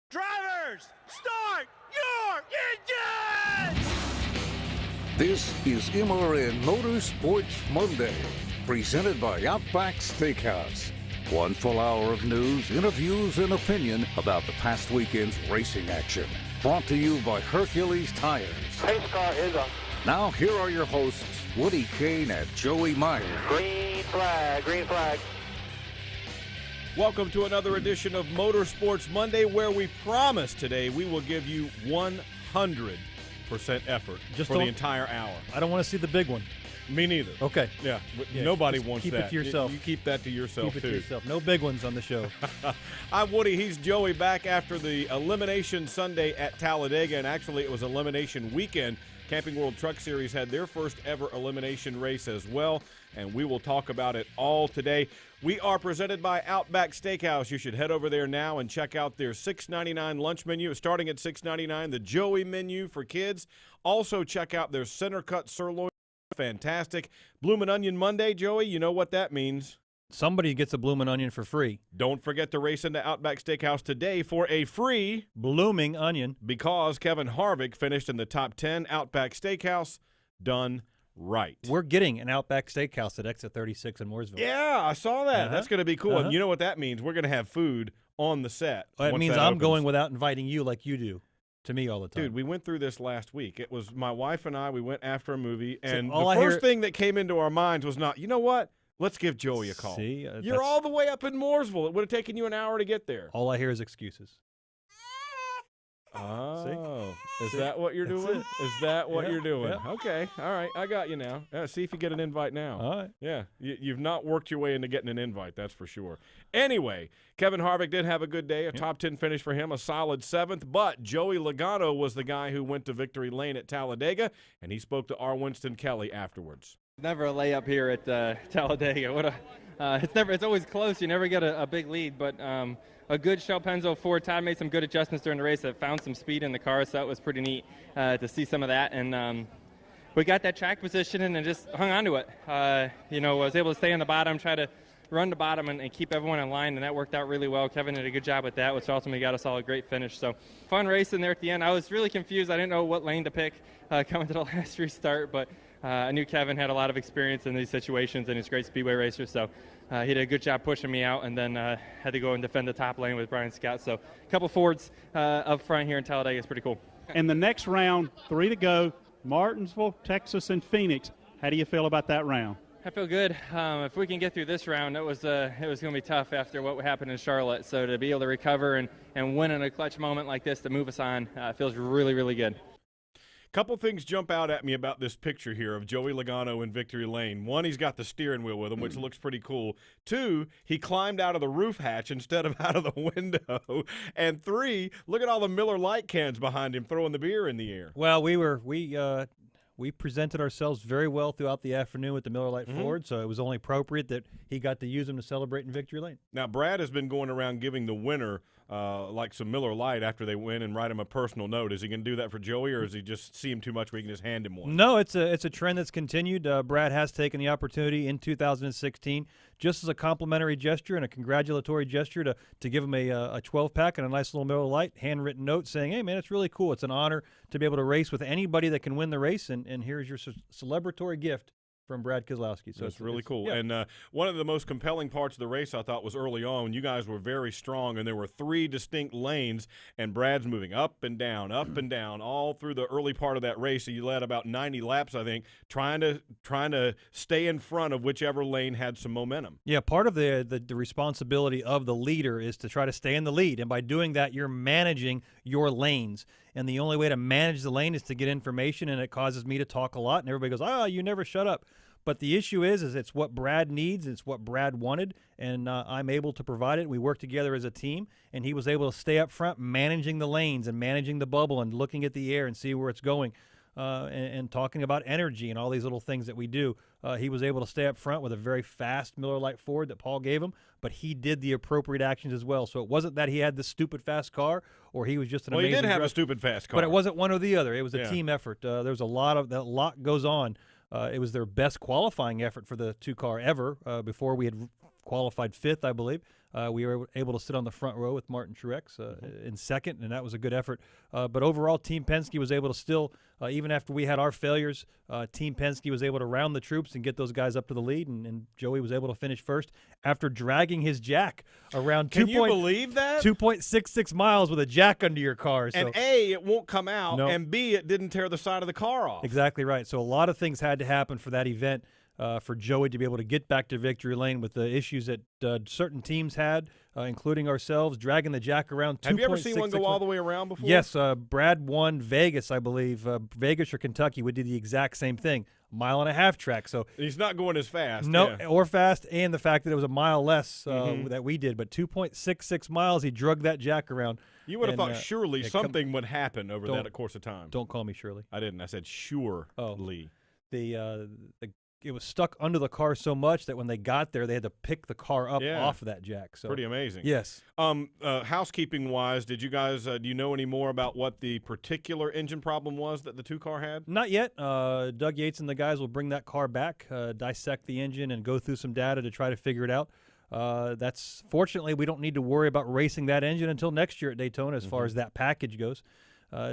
Drivers, start your engines! This is MRN Motorsports Monday, presented by Outback Steakhouse. One full hour of news, interviews, and opinion about the past weekend's racing action. Brought to you by Hercules Tires. Pace car is up. Now here are your hosts, Woody Kane and Joey Meyer. Green flag, green flag. Welcome to another edition of Motorsports Monday, where we promise today we will give you 100% effort for the entire hour. I don't want to see the big one. Me neither. Okay. Yeah, nobody wants keep that. Keep it to yourself. You keep that to yourself, Keep it too. to yourself. No big ones on the show. I'm Woody. He's Joey, back after the Elimination Sunday at Talladega, and actually it was Elimination Weekend. Camping World Truck Series had their first ever elimination race as well, and we will talk about it all today. We are presented by Outback Steakhouse. You should head over there now and check out their $6.99 lunch menu. Starting at $6.99, the Joey menu for kids. Also check out their center cut sirloin. Fantastic. Bloomin' Onion Monday, Joey, you know what that means. Somebody gets a bloomin' onion for free. Don't forget to race into Outback Steakhouse today for a free blooming onion, because Kevin Harvick finished in the top 10. Outback Steakhouse, done right. We're getting an Outback Steakhouse at Exit 36 in Mooresville. Yeah, I saw that. That's going to be cool. Uh-huh. And you know what that means? We're going to have food on the set. Well, it means that I'm opens. going without inviting you like you do to me all the time. Dude, we went through this last week. It was my wife and I. We went after a movie, and all the I first hear- thing that came into our minds was not, you know what? Let's give Joey a call. See, You're all the way up in Mooresville. It would have taken you an hour to get there. All I hear is excuses. Oh, is See? that what you're That's doing? it. Is that what Yeah, you're doing? yeah. Okay, all right, I got you now. See if you get an invite now. All right. Yeah, you've not worked your way into getting an invite, that's for sure. Anyway, Kevin Harvick did have a good day, a top 10 finish for him, a solid 7th, but Joey Logano was the guy who went to victory lane at Talladega, and he spoke to R. Winston Kelly afterwards. Never a layup here at Talladega. It's always close. You never get a big lead, but a good Shell Penzo Ford. Todd made some good adjustments during the race that found some speed in the car, so that was pretty neat to see some of that. And we got that track position and just hung on to it. I was able to stay on the bottom, try to run the bottom and keep everyone in line, and that worked out really well. Kevin did a good job with that, which ultimately got us all a great finish. So fun racing there at the end. I was really confused. I didn't know what lane to pick coming to the last restart, but I knew Kevin had a lot of experience in these situations, and he's a great speedway racer, so he did a good job pushing me out, and then had to go and defend the top lane with Brian Scott. So a couple Fords up front here in Talladega is pretty cool. And the next round, 3 to go, Martinsville, Texas, and Phoenix. How do you feel about that round? I feel good. If we can get through this round, it was going to be tough after what happened in Charlotte. So to be able to recover and win in a clutch moment like this to move us on feels really, really good. Couple things jump out at me about this picture here of Joey Logano in victory lane. One, he's got the steering wheel with him, which looks pretty cool. 2, he climbed out of the roof hatch instead of out of the window. And 3, look at all the Miller Lite cans behind him throwing the beer in the air. Well, we presented ourselves very well throughout the afternoon with the Miller Lite Ford, so it was only appropriate that he got to use them to celebrate in victory lane. Now, Brad has been going around giving the winner like some Miller Lite after they win and write him a personal note. Is he going to do that for Joey, or does he just see him too much where he can just hand him one? No, it's a trend that's continued. Brad has taken the opportunity in 2016 just as a complimentary gesture and a congratulatory gesture to give him a 12-pack and a nice little Miller Lite handwritten note saying, hey, man, it's really cool. It's an honor to be able to race with anybody that can win the race, and here's your celebratory gift from Brad Keselowski. So it's really cool. Yeah. And one of the most compelling parts of the race, I thought, was early on. You guys were very strong, and there were 3 distinct lanes, and Brad's moving up and down, all through the early part of that race. So you led about 90 laps, I think, trying to stay in front of whichever lane had some momentum. Yeah, part of the responsibility of the leader is to try to stay in the lead, and by doing that, you're managing your lanes. And the only way to manage the lane is to get information, and it causes me to talk a lot, and everybody goes, you never shut up. But the issue is it's what Brad needs, it's what Brad wanted, and I'm able to provide it. We work together as a team, and he was able to stay up front managing the lanes and managing the bubble and looking at the air and see where it's going. And talking about energy and all these little things that we do. He was able to stay up front with a very fast Miller Lite Ford that Paul gave him, but he did the appropriate actions as well. So it wasn't that he had this stupid fast car or he was just an amazing Well, he did have a driver, stupid fast car. but it wasn't one or the other. It was a Yeah. team effort. There's a lot goes on. It was their best qualifying effort for the 2-car ever before we had qualified 5th, I believe. We were able to sit on the front row with Martin Truex in second, and that was a good effort. But overall, Team Penske was able to still, even after we had our failures, Team Penske was able to round the troops and get those guys up to the lead, and Joey was able to finish first after dragging his jack around Can you believe that? 2.66 miles with a jack under your car. So. And A, it won't come out, No. and B, it didn't tear the side of the car off. Exactly right. So a lot of things had to happen for that event. For Joey to be able to get back to victory lane with the issues that certain teams had, including ourselves, dragging the jack around. Have you ever seen one go all the way around before? Yes. Brad won Vegas, I believe. Vegas or Kentucky, we did the exact same thing. 1.5 mile track. So he's not going as fast. No, yeah. or fast, and the fact that it was a mile less that we did. But 2.66 miles, he drugged that jack around. You would have thought surely something would happen over that course of time. Don't call me Shirley. I didn't. I said surely. It was stuck under the car so much that when they got there, they had to pick the car up off of that jack. So pretty amazing. Yes. Housekeeping wise, did you guys do you know any more about what the particular engine problem was that the 2-car had? Not yet. Doug Yates and the guys will bring that car back, dissect the engine, and go through some data to try to figure it out. That's fortunately we don't need to worry about racing that engine until next year at Daytona as far as that package goes.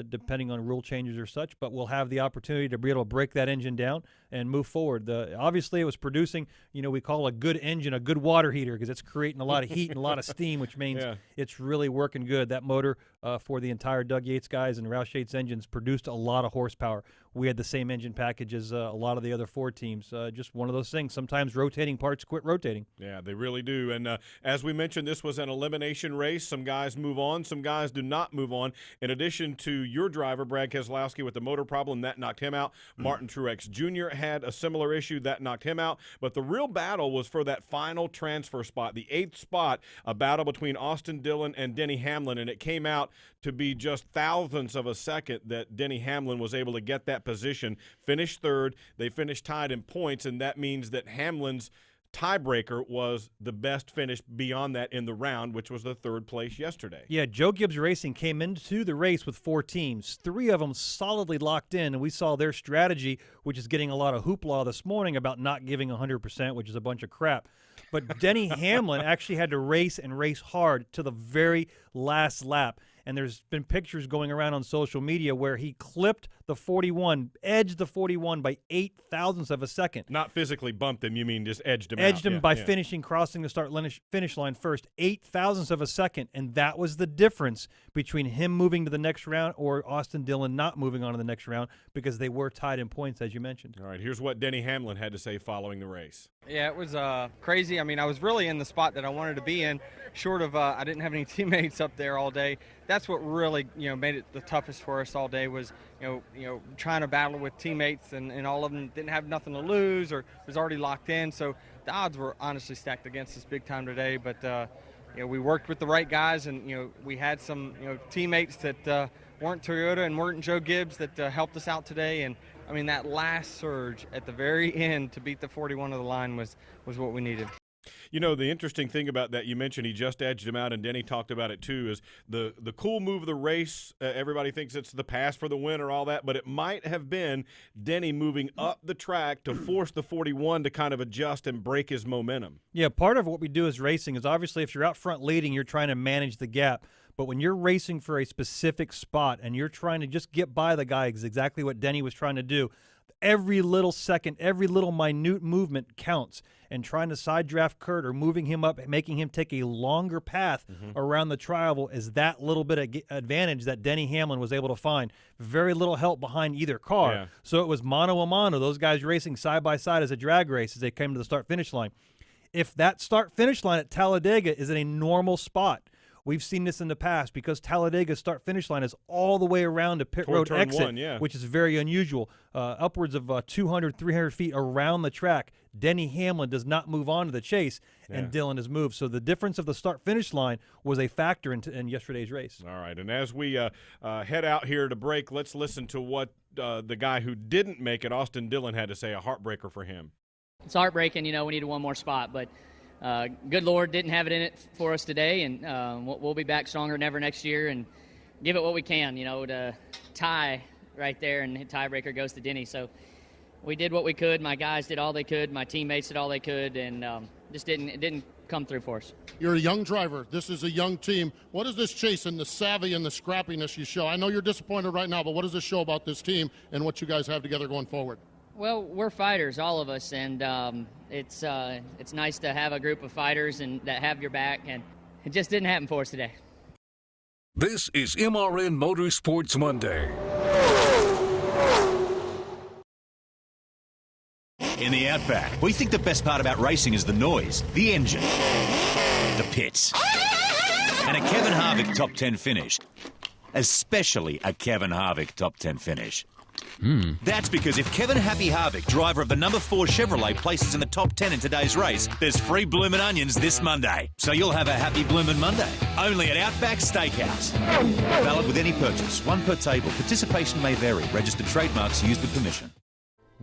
Depending on rule changes or such, but we'll have the opportunity to be able to break that engine down and move forward. Obviously, it was producing, we call a good engine a good water heater because it's creating a lot of heat and a lot of steam, which means it's really working good. That motor for the entire Doug Yates guys and Roush Yates engines produced a lot of horsepower. We had the same engine package as a lot of the other Ford teams. Just one of those things. Sometimes rotating parts quit rotating. Yeah, they really do. And as we mentioned, this was an elimination race. Some guys move on. Some guys do not move on. In addition to your driver, Brad Keselowski, with the motor problem, that knocked him out. Martin Truex Jr. had a similar issue. That knocked him out. But the real battle was for that final transfer spot, the 8th spot, a battle between Austin Dillon and Denny Hamlin. And it came out to be just thousandths of a second that Denny Hamlin was able to get that position, finish third. They finished tied in points, and that means that Hamlin's tiebreaker was the best finish beyond that in the round, which was the 3rd place yesterday. Yeah, Joe Gibbs Racing came into the race with 4 teams, 3 of them solidly locked in, and we saw their strategy, which is getting a lot of hoopla this morning about not giving 100%, which is a bunch of crap. But Denny Hamlin actually had to race and race hard to the very last lap. And there's been pictures going around on social media where he clipped the 41, edged the 41 by 8 thousandths of a second. Not physically bumped him, you mean just edged him out. Edged him by crossing the finish line first, 8 thousandths of a second, and that was the difference between him moving to the next round or Austin Dillon not moving on to the next round because they were tied in points, as you mentioned. All right, here's what Denny Hamlin had to say following the race. Yeah, it was crazy. I mean, I was really in the spot that I wanted to be in, short of I didn't have any teammates up there all day. That's what really, made it the toughest for us all day was, trying to battle with teammates and all of them didn't have nothing to lose or was already locked in. So the odds were honestly stacked against us big time today. But, we worked with the right guys and, we had some, teammates that weren't Toyota and weren't Joe Gibbs that helped us out today. And, I mean, that last surge at the very end to beat the 41 of the line was what we needed. The interesting thing about that, you mentioned he just edged him out, and Denny talked about it too, is the cool move of the race. Everybody thinks it's the pass for the win or all that, but it might have been Denny moving up the track to force the 41 to kind of adjust and break his momentum. Yeah, part of what we do as racing is obviously if you're out front leading, you're trying to manage the gap. But when you're racing for a specific spot and you're trying to just get by the guy, is exactly what Denny was trying to do. Every little second, every little minute movement counts. And trying to side draft Kurt or moving him up, making him take a longer path around the tri-oval is that little bit of advantage that Denny Hamlin was able to find. Very little help behind either car. Yeah. So it was mano a mano, those guys racing side by side as a drag race as they came to the start-finish line. If that start-finish line at Talladega is in a normal spot, we've seen this in the past because Talladega's start-finish line is all the way around to pit road exit, which is very unusual. Upwards of 200, 300 feet around the track, Denny Hamlin does not move on to the chase, and Dillon has moved. So the difference of the start-finish line was a factor in yesterday's race. All right, and as we head out here to break, let's listen to what the guy who didn't make it, Austin Dillon, had to say, a heartbreaker for him. It's heartbreaking, we needed one more spot, but good Lord didn't have it in it for us today, and we'll be back stronger than ever next year and give it what we can, to tie right there, and the tiebreaker goes to Denny. So we did what we could. My guys did all they could. My teammates did all they could, and just didn't come through for us. You're a young driver. This is a young team. What is this chase and the savvy and the scrappiness you show? I know you're disappointed right now, but what does this show about this team and what you guys have together going forward? Well, we're fighters, all of us, and it's nice to have a group of fighters and that have your back, and it just didn't happen for us today. This is MRN Motorsports Monday. In the Outback, we think the best part about racing is the noise, the engine, the pits, and a Kevin Harvick top 10 finish. Especially a Kevin Harvick top 10 finish. That's because if Kevin Happy Harvick, driver of the number 4 Chevrolet, places in the top 10 in today's race, there's free bloomin' onions this Monday. So you'll have a happy bloomin' Monday. Only at Outback Steakhouse. Valid with any purchase. One per table. Participation may vary. Registered trademarks used with permission.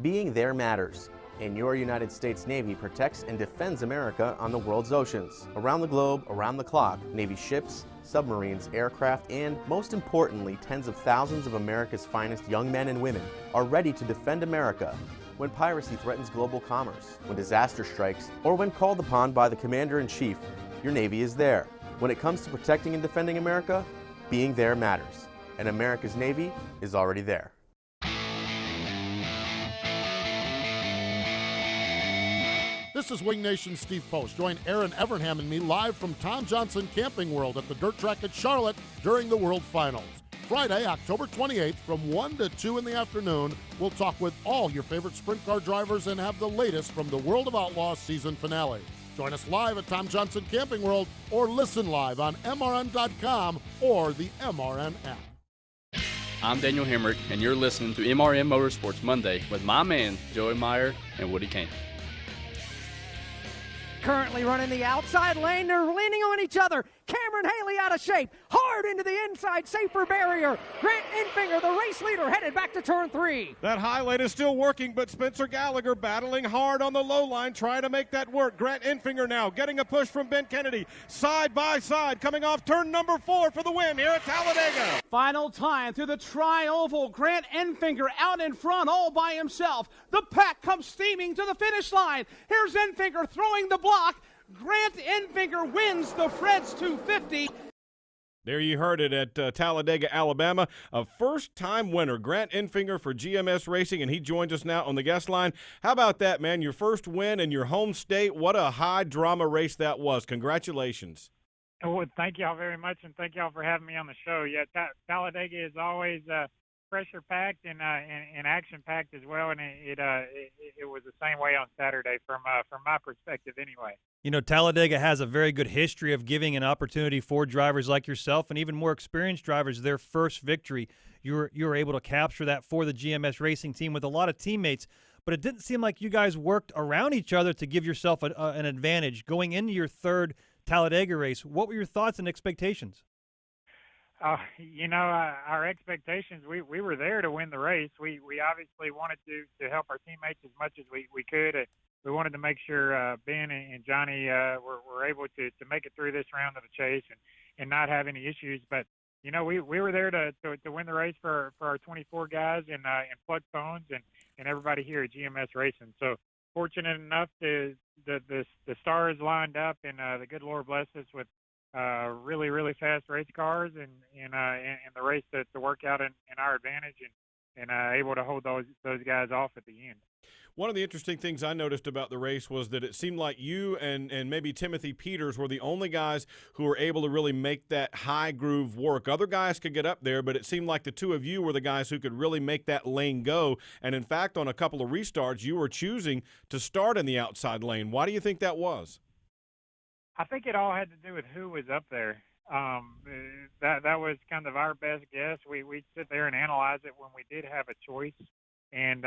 Being there matters, and your United States Navy protects and defends America on the world's oceans. Around the globe, around the clock, Navy ships, submarines, aircraft, and, most importantly, tens of thousands of America's finest young men and women are ready to defend America when piracy threatens global commerce, when disaster strikes, or when called upon by the Commander-in-Chief. Your Navy is there. When it comes to protecting and defending America, being there matters, and America's Navy is already there. This is Wing Nation's Steve Post. Join Aaron Evernham and me live from Tom Johnson Camping World at the Dirt Track at Charlotte during the World Finals. Friday, October 28th from 1 to 2 in the afternoon, we'll talk with all your favorite sprint car drivers and have the latest from the World of Outlaws season finale. Join us live at Tom Johnson Camping World or listen live on MRN.com or the MRN app. I'm Daniel Hemrick, and you're listening to MRN Motorsports Monday with my man, Joey Meyer and Woody Kane. Currently running the outside lane. They're leaning on each other. Cameron Haley out of shape. Hard into the inside, safer barrier. Grant Enfinger, the race leader, headed back to turn 3. That high lane is still working, but Spencer Gallagher battling hard on the low line, trying to make that work. Grant Enfinger now getting a push from Ben Kennedy. Side by side, coming off turn number 4 for the win here at Talladega. Final time through the tri-oval. Grant Enfinger out in front all by himself. The pack comes steaming to the finish line. Here's Enfinger throwing the block. Grant Enfinger wins the Fred's 250. There you heard it at Talladega, Alabama. A first-time winner, Grant Enfinger for GMS Racing, and he joins us now on the guest line. How about that, man? Your first win in your home state. What a high-drama race that was. Congratulations. Well, thank y'all very much, and thank y'all for having me on the show. Yeah, Talladega is always pressure-packed and action-packed as well, and it was the same way on Saturday from my perspective anyway. You know, Talladega has a very good history of giving an opportunity for drivers like yourself and even more experienced drivers their first victory. You were able to capture that for the GMS Racing team with a lot of teammates, but it didn't seem like you guys worked around each other to give yourself an advantage going into your third Talladega race. What were your thoughts and expectations? Our expectations, we were there to win the race. We obviously wanted to help our teammates as much as we could. We wanted to make sure Ben and Johnny were able to make it through this round of the chase and not have any issues. But, we were there to win the race for our 24 guys and plug phones and everybody here at GMS Racing. So fortunate enough the stars lined up and the good Lord blessed us with really, really fast race cars and the race to work out in our advantage and able to hold those guys off at the end. One of the interesting things I noticed about the race was that it seemed like you and maybe Timothy Peters were the only guys who were able to really make that high groove work. Other guys could get up there, but it seemed like the two of you were the guys who could really make that lane go. And, in fact, on a couple of restarts, you were choosing to start in the outside lane. Why do you think that was? I think it all had to do with who was up there. That was kind of our best guess. We'd sit there and analyze it when we did have a choice. And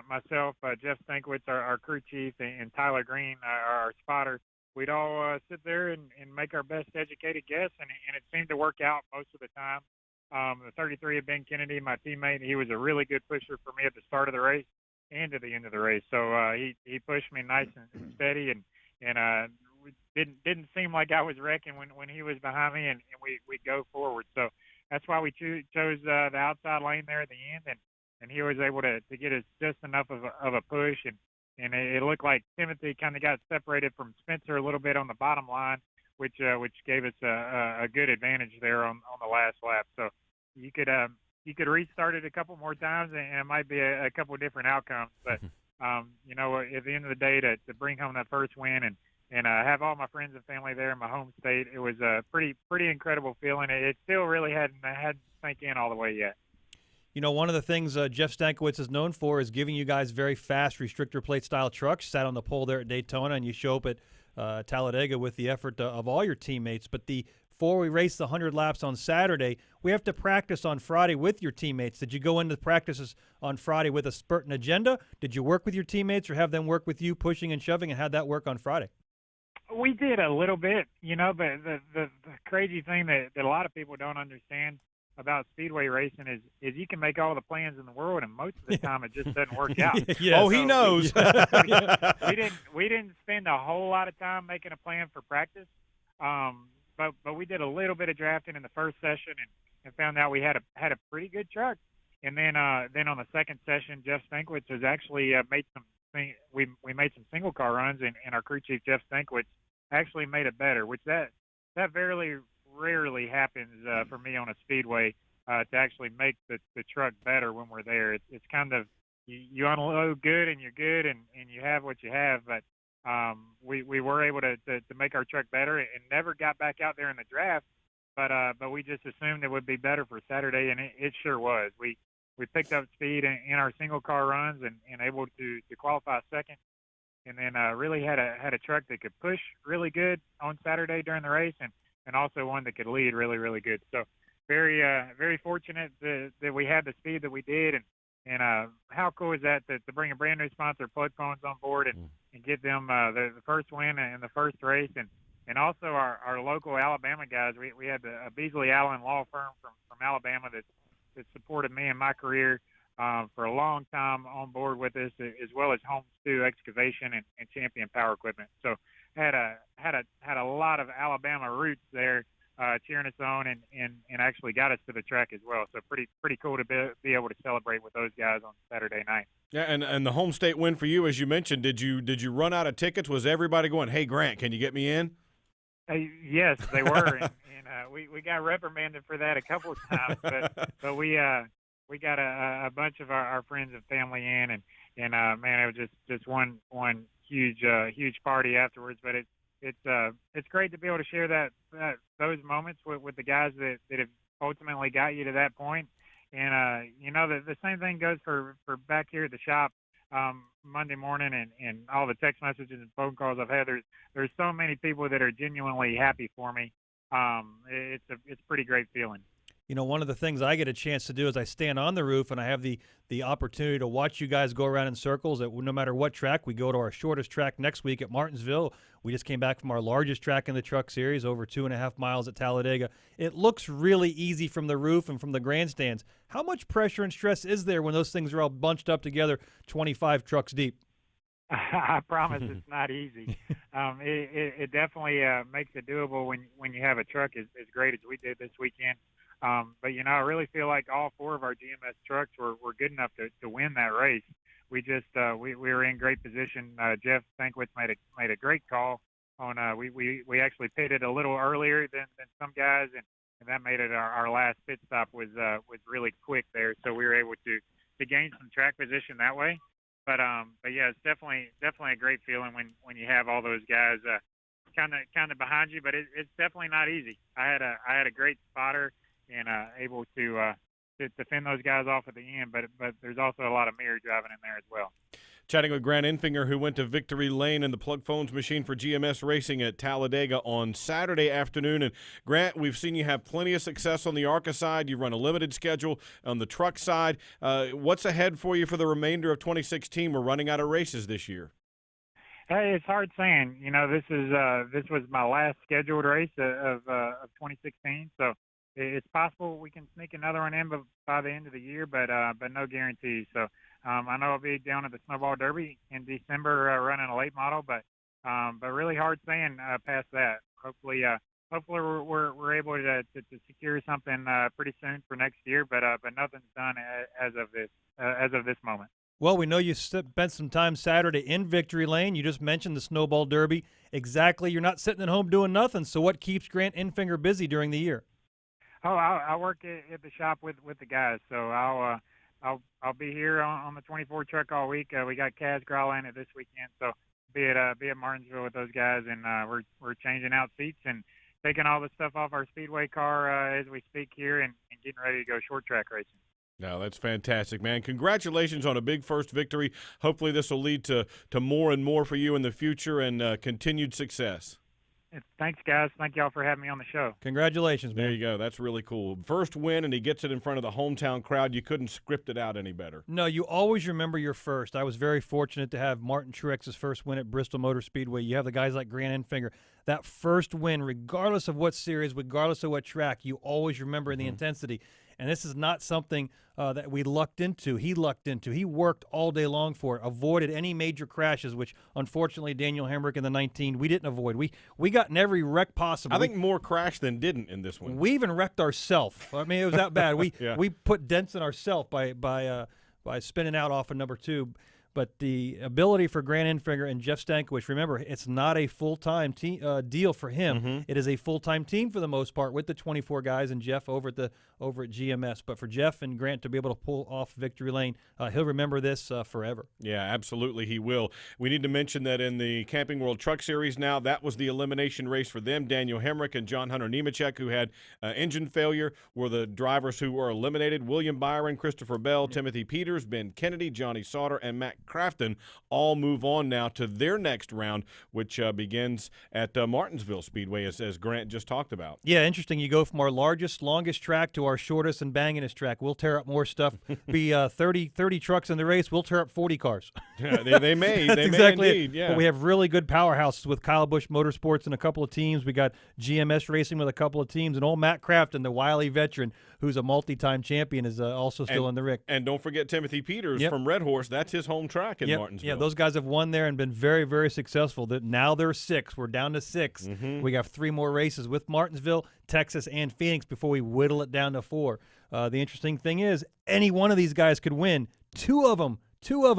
myself, Jeff Stankiewicz, our crew chief, and Tyler Green, our spotter, we'd all sit there and make our best educated guess, and it seemed to work out most of the time. The 33 of Ben Kennedy, my teammate, he was a really good pusher for me at the start of the race and at the end of the race. So he pushed me nice and steady, and didn't seem like I was wrecking when he was behind me, and we'd go forward. So that's why we chose the outside lane there at the end, and he was able to get us just enough of a push, and it looked like Timothy kind of got separated from Spencer a little bit on the bottom line, which gave us a good advantage there on the last lap. So you could restart it a couple more times, and it might be a couple of different outcomes. But you know, at the end of the day, to bring home that first win and have all my friends and family there in my home state, it was a pretty incredible feeling. It still really hadn't sank in all the way yet. You know, one of the things Jeff Stankiewicz is known for is giving you guys very fast restrictor plate style trucks. Sat on the pole there at Daytona, and you show up at Talladega with the effort of all your teammates. But before we race the 100 laps on Saturday, we have to practice on Friday with your teammates. Did you go into practices on Friday with a Spartan agenda? Did you work with your teammates or have them work with you, pushing and shoving, and how'd that work on Friday? We did a little bit, you know, but the crazy thing that a lot of people don't understand about speedway racing is you can make all the plans in the world, and most of the time it just doesn't work out. Yes. Oh, he knows. We didn't spend a whole lot of time making a plan for practice, but we did a little bit of drafting in the first session and found out we had a pretty good truck. And then on the second session, Jeff Stankiewicz has actually made some single car runs, and our crew chief Jeff Stankiewicz actually made it better, which that very rarely happens for me on a speedway, to actually make the truck better when we're there. It's kind of you unload good and you're good and you have what you have, but we were able to make our truck better and never got back out there in the draft, but we just assumed it would be better for Saturday, and it sure was. We picked up speed in our single car runs and able to qualify second, and then really had a truck that could push really good on Saturday during the race, and also one that could lead really, really good. So very fortunate that we had the speed that we did, and how cool is that to bring a brand new sponsor, Plug Phones, on board and give them the first win in the first race, and also our local Alabama guys. We had a Beasley Allen law firm from Alabama that supported me in my career for a long time on board with us, as well as Home Stew Excavation and Champion Power Equipment. So had a lot of Alabama roots there cheering us on and actually got us to the track as well. So pretty cool to be able to celebrate with those guys on Saturday night. Yeah, and the home state win for you, as you mentioned, did you run out of tickets? Was everybody going, "Hey Grant, can you get me in"? Yes, they were, and we got reprimanded for that a couple of times, but we got a bunch of our friends and family in, and man, it was just one huge party afterwards. But it's great to be able to share those moments with the guys that have ultimately got you to that point. And you know, the same thing goes for back here at the shop. Monday morning and all the text messages and phone calls I've had, there's so many people that are genuinely happy for me. It's a pretty great feeling. You know, one of the things I get a chance to do is I stand on the roof and I have the opportunity to watch you guys go around in circles at no matter what track. We go to our shortest track next week at Martinsville. We just came back from our largest track in the Truck Series, over 2.5 miles at Talladega. It looks really easy from the roof and from the grandstands. How much pressure and stress is there when those things are all bunched up together 25 trucks deep? I promise it's not easy. It definitely makes it doable when you have a truck as great as we did this weekend. But, you know, I really feel like all four of our GMS trucks were good enough to win that race. We just we were in great position. Jeff Stankiewicz made a great call on we actually pitted a little earlier than some guys, and that made it our last pit stop was really quick there. So we were able to gain some track position that way. But yeah, it's definitely a great feeling when you have all those guys kind of behind you. But it's definitely not easy. I had a great spotter and able to fend those guys off at the end, but there's also a lot of mirror driving in there as well. Chatting with Grant Enfinger, who went to victory lane in the Plug Phones machine for GMS Racing at Talladega on Saturday afternoon. And Grant, we've seen you have plenty of success on the ARCA side. You run a limited schedule on the truck side. What's ahead for you for the remainder of 2016? We're running out of races this year. Hey, it's hard saying. You know, this was my last scheduled race of 2016, so it's possible we can sneak another one in by the end of the year, but no guarantees. So I know I'll be down at the Snowball Derby in December running a late model, but really hard saying past that. Hopefully we're able to secure something pretty soon for next year, but nothing's done as of this moment. Well, we know you spent some time Saturday in Victory Lane. You just mentioned the Snowball Derby. Exactly. You're not sitting at home doing nothing. So what keeps Grant Enfinger busy during the year? Oh, I work at the shop with the guys, so I'll be here on the 24 truck all week. We got Kaz Growland it this weekend, so be at Martinsville with those guys, and we're changing out seats and taking all the stuff off our speedway car as we speak here, and getting ready to go short track racing. No, that's fantastic, man. Congratulations on a big first victory. Hopefully this will lead to more and more for you in the future and continued success. Thanks, guys. Thank y'all for having me on the show. Congratulations, man. There you go. That's really cool. First win, and he gets it in front of the hometown crowd. You couldn't script it out any better. No, you always remember your first. I was very fortunate to have Martin Truex's first win at Bristol Motor Speedway. You have the guys like Grant Enfinger. That first win, regardless of what series, regardless of what track, you always remember the intensity. And this is not something that we lucked into. He lucked into. He worked all day long for it, avoided any major crashes, which unfortunately Daniel Hemrick in the 19, we didn't avoid. We got in every wreck possible. I think more crashed than didn't in this one. We even wrecked ourselves. I mean, it was that bad. We we put dents in ourselves by spinning out off of number 2. But the ability for Grant Enfinger and Jeff Stankiewicz, remember, it's not a full-time deal for him. It is a full-time team for the most part with the 24 guys and Jeff over at GMS. But for Jeff and Grant to be able to pull off Victory Lane, he'll remember this forever. Yeah, absolutely he will. We need to mention that in the Camping World Truck Series now, that was the elimination race for them. Daniel Hemrick and John Hunter Nemechek, who had engine failure, were the drivers who were eliminated. William Byron, Christopher Bell, Timothy Peters, Ben Kennedy, Johnny Sauter, and Matt Crafton all move on now to their next round, which begins at Martinsville Speedway, as Grant just talked about. Yeah, interesting. You go from our largest, longest track to our shortest and bangingest track. We'll tear up more stuff. Be 30 trucks in the race. We'll tear up 40 cars. Yeah, they may. That's they exactly may indeed. Yeah. But we have really good powerhouses with Kyle Busch Motorsports and a couple of teams. We got GMS Racing with a couple of teams. And old Matt Crafton, the wily veteran, who's a multi-time champion, is also still in the rig. And don't forget Timothy Peters from Red Horse. That's his home track in Martinsville. Yeah, those guys have won there and been very, very successful. Now they're 6. We're down to 6. We got 3 more races with Martinsville, Texas, and Phoenix before we whittle it down to 4. The interesting thing is any one of these guys could win. Two of them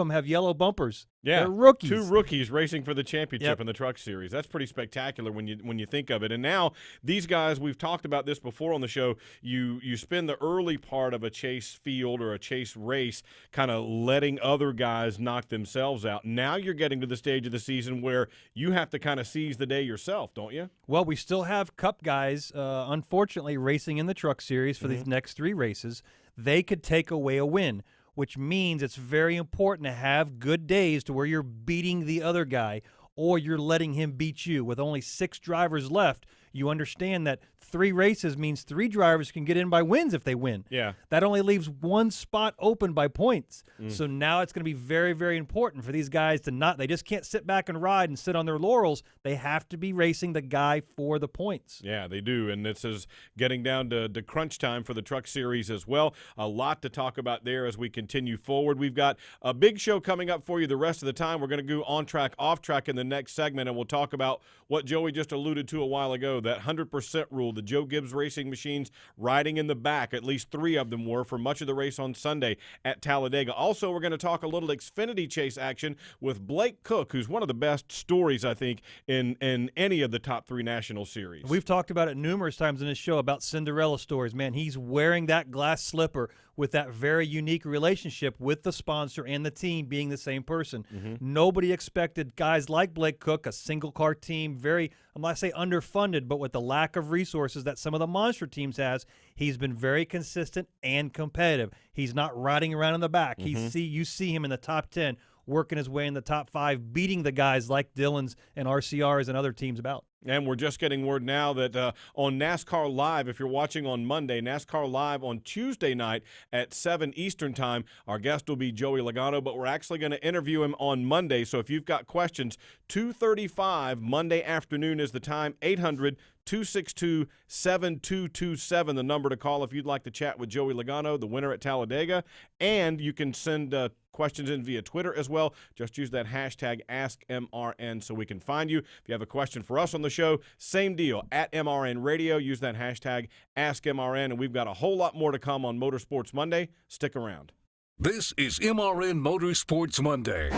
have yellow bumpers. Yeah, they're rookies. 2 rookies racing for the championship in the Truck Series. That's pretty spectacular when you think of it. And now these guys, we've talked about this before on the show, you spend the early part of a chase field or a chase race kind of letting other guys knock themselves out. Now you're getting to the stage of the season where you have to kind of seize the day yourself, don't you? Well, we still have Cup guys, unfortunately, racing in the Truck Series for these next 3 races. They could take away a win, which means it's very important to have good days to where you're beating the other guy or you're letting him beat you. With only 6 drivers left, you understand that 3 races means 3 drivers can get in by wins if they win. Yeah. That only leaves 1 spot open by points. So now it's going to be very, very important for these guys to they just can't sit back and ride and sit on their laurels. They have to be racing the guy for the points. Yeah, they do, and this is getting down to crunch time for the Truck Series as well. A lot to talk about there as we continue forward. We've got a big show coming up for you the rest of the time. We're going to go on track, off track in the next segment, and we'll talk about what Joey just alluded to a while ago, that 100% rule, the Joe Gibbs Racing machines riding in the back. At least 3 of them were for much of the race on Sunday at Talladega. Also, we're going to talk a little XFINITY chase action with Blake Koch, who's one of the best stories, I think, in any of the top 3 national series. We've talked about it numerous times in this show about Cinderella stories. Man, he's wearing that glass slipper with that very unique relationship with the sponsor and the team being the same person. Nobody expected guys like Blake Koch, a single-car team, very, I'm not say underfunded, but with the lack of resources that some of the monster teams has, he's been very consistent and competitive. He's not riding around in the back. You see him in the top 10, working his way in the top 5, beating the guys like Dillon's and RCR's and other teams about. And we're just getting word now that on NASCAR Live, if you're watching on Monday, NASCAR Live on Tuesday night at 7 Eastern Time, our guest will be Joey Logano, but we're actually going to interview him on Monday. So if you've got questions, 2:35 Monday afternoon is the time, 800-262-7227, the number to call if you'd like to chat with Joey Logano, the winner at Talladega. And you can send questions in via Twitter as well. Just use that hashtag AskMRN so we can find you. If you have a question for us on the show, same deal, at MRN Radio. Use that hashtag AskMRN, and we've got a whole lot more to come on Motorsports Monday. Stick around. This is MRN Motorsports Monday.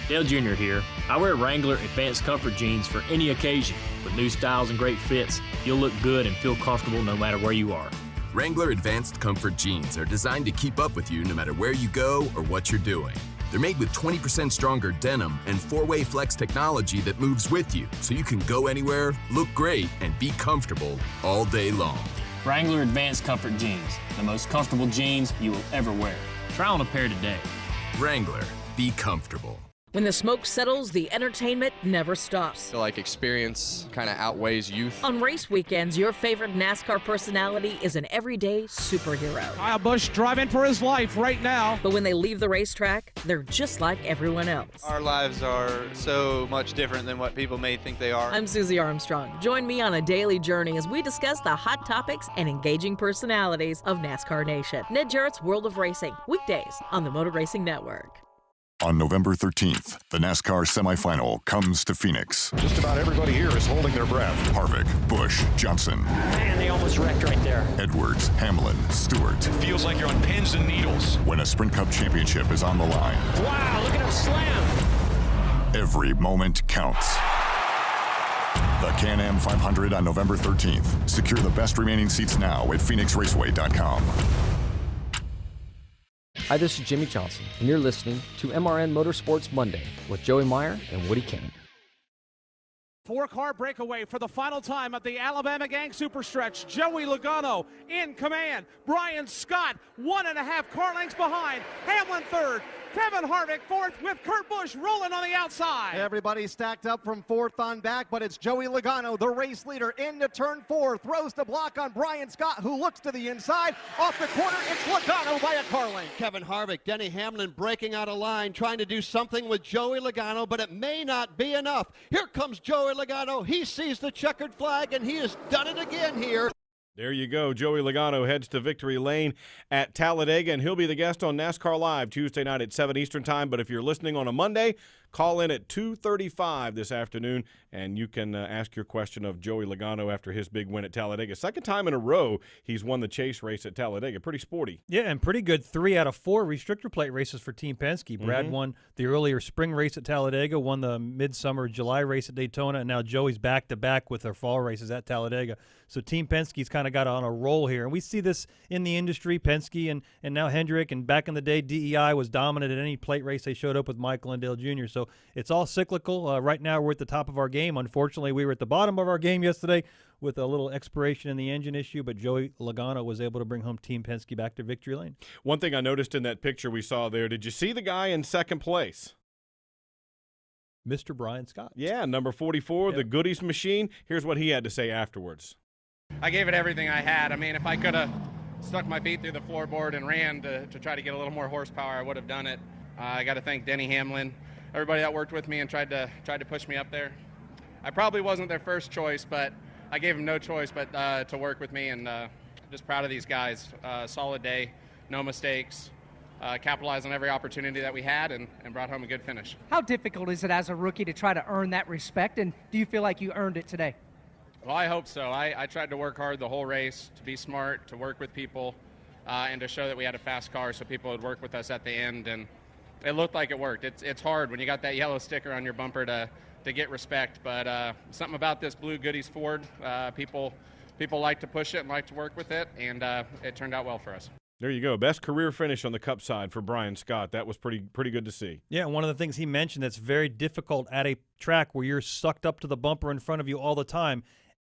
Dale Jr. here. I wear Wrangler Advanced Comfort jeans for any occasion. With new styles and great fits, you'll look good and feel comfortable no matter where you are. Wrangler Advanced Comfort jeans are designed to keep up with you no matter where you go or what you're doing. They're made with 20% stronger denim and 4-way flex technology that moves with you, so you can go anywhere, look great, and be comfortable all day long. Wrangler Advanced Comfort jeans, the most comfortable jeans you will ever wear. Try on a pair today. Wrangler, be comfortable. When the smoke settles, the entertainment never stops. I feel like experience kind of outweighs youth. On race weekends, your favorite NASCAR personality is an everyday superhero. Kyle Busch driving for his life right now. But when they leave the racetrack, they're just like everyone else. Our lives are so much different than what people may think they are. I'm Susie Armstrong. Join me on a daily journey as we discuss the hot topics and engaging personalities of NASCAR Nation. Ned Jarrett's World of Racing, weekdays on the Motor Racing Network. On November 13th, the NASCAR semifinal comes to Phoenix. Just about everybody here is holding their breath. Harvick, Busch, Johnson. Man, they almost wrecked right there. Edwards, Hamlin, Stewart. Feels like you're on pins and needles. When a Sprint Cup championship is on the line. Wow, look at him slam. Every moment counts. The Can-Am 500 on November 13th. Secure the best remaining seats now at PhoenixRaceway.com. Hi, this is Jimmy Johnson, and you're listening to MRN Motorsports Monday with Joey Meyer and Woody Kane. 4-car breakaway for the final time at the Alabama Gang Superstretch. Joey Logano in command. Brian Scott 1.5 car lengths behind. Hamlin third. Kevin Harvick fourth with Kurt Busch rolling on the outside. Everybody stacked up from fourth on back, but it's Joey Logano, the race leader, into turn 4. Throws the block on Brian Scott, who looks to the inside. Off the corner, it's Logano by a car length. Kevin Harvick, Denny Hamlin breaking out of line, trying to do something with Joey Logano, but it may not be enough. Here comes Joey Logano. He sees the checkered flag, and he has done it again here. There you go. Joey Logano heads to victory lane at Talladega, and he'll be the guest on NASCAR Live Tuesday night at 7 Eastern Time. But if you're listening on a Monday, call in at 2:35 this afternoon, and you can ask your question of Joey Logano after his big win at Talladega. Second time in a row he's won the chase race at Talladega. Pretty sporty. Yeah, and pretty good 3 out of 4 restrictor plate races for Team Penske. Brad won the earlier spring race at Talladega, won the midsummer July race at Daytona, and now Joey's back-to-back with their fall races at Talladega. So Team Penske's kind of got on a roll here. And we see this in the industry. Penske and now Hendrick, and back in the day, DEI was dominant at any plate race they showed up with Michael and Dale Jr. So it's all cyclical. Right now we're at the top of our game. Unfortunately, we were at the bottom of our game yesterday with a little expiration in the engine issue, but Joey Logano was able to bring home Team Penske back to victory lane. One thing I noticed in that picture we saw there, did you see the guy in second place? Mr. Brian Scott. Yeah, number 44, the goodies machine. Here's what he had to say afterwards. I gave it everything I had. I mean, if I could have stuck my feet through the floorboard and ran to try to get a little more horsepower, I would have done it. I got to thank Denny Hamlin, everybody that worked with me and tried to push me up there. I probably wasn't their first choice, but I gave them no choice but to work with me, and just proud of these guys. Solid day, no mistakes, capitalized on every opportunity that we had, and brought home a good finish. How difficult is it as a rookie to try to earn that respect, and do you feel like you earned it today? Well, I hope so. I tried to work hard the whole race, to be smart, to work with people, and to show that we had a fast car so people would work with us at the end, and it looked like it worked. It's hard when you got that yellow sticker on your bumper to get respect, but something about this blue goodies Ford, people like to push it and like to work with it, and it turned out well for us. There you go. Best career finish on the Cup side for Brian Scott. That was pretty good to see. Yeah, one of the things he mentioned that's very difficult at a track where you're sucked up to the bumper in front of you all the time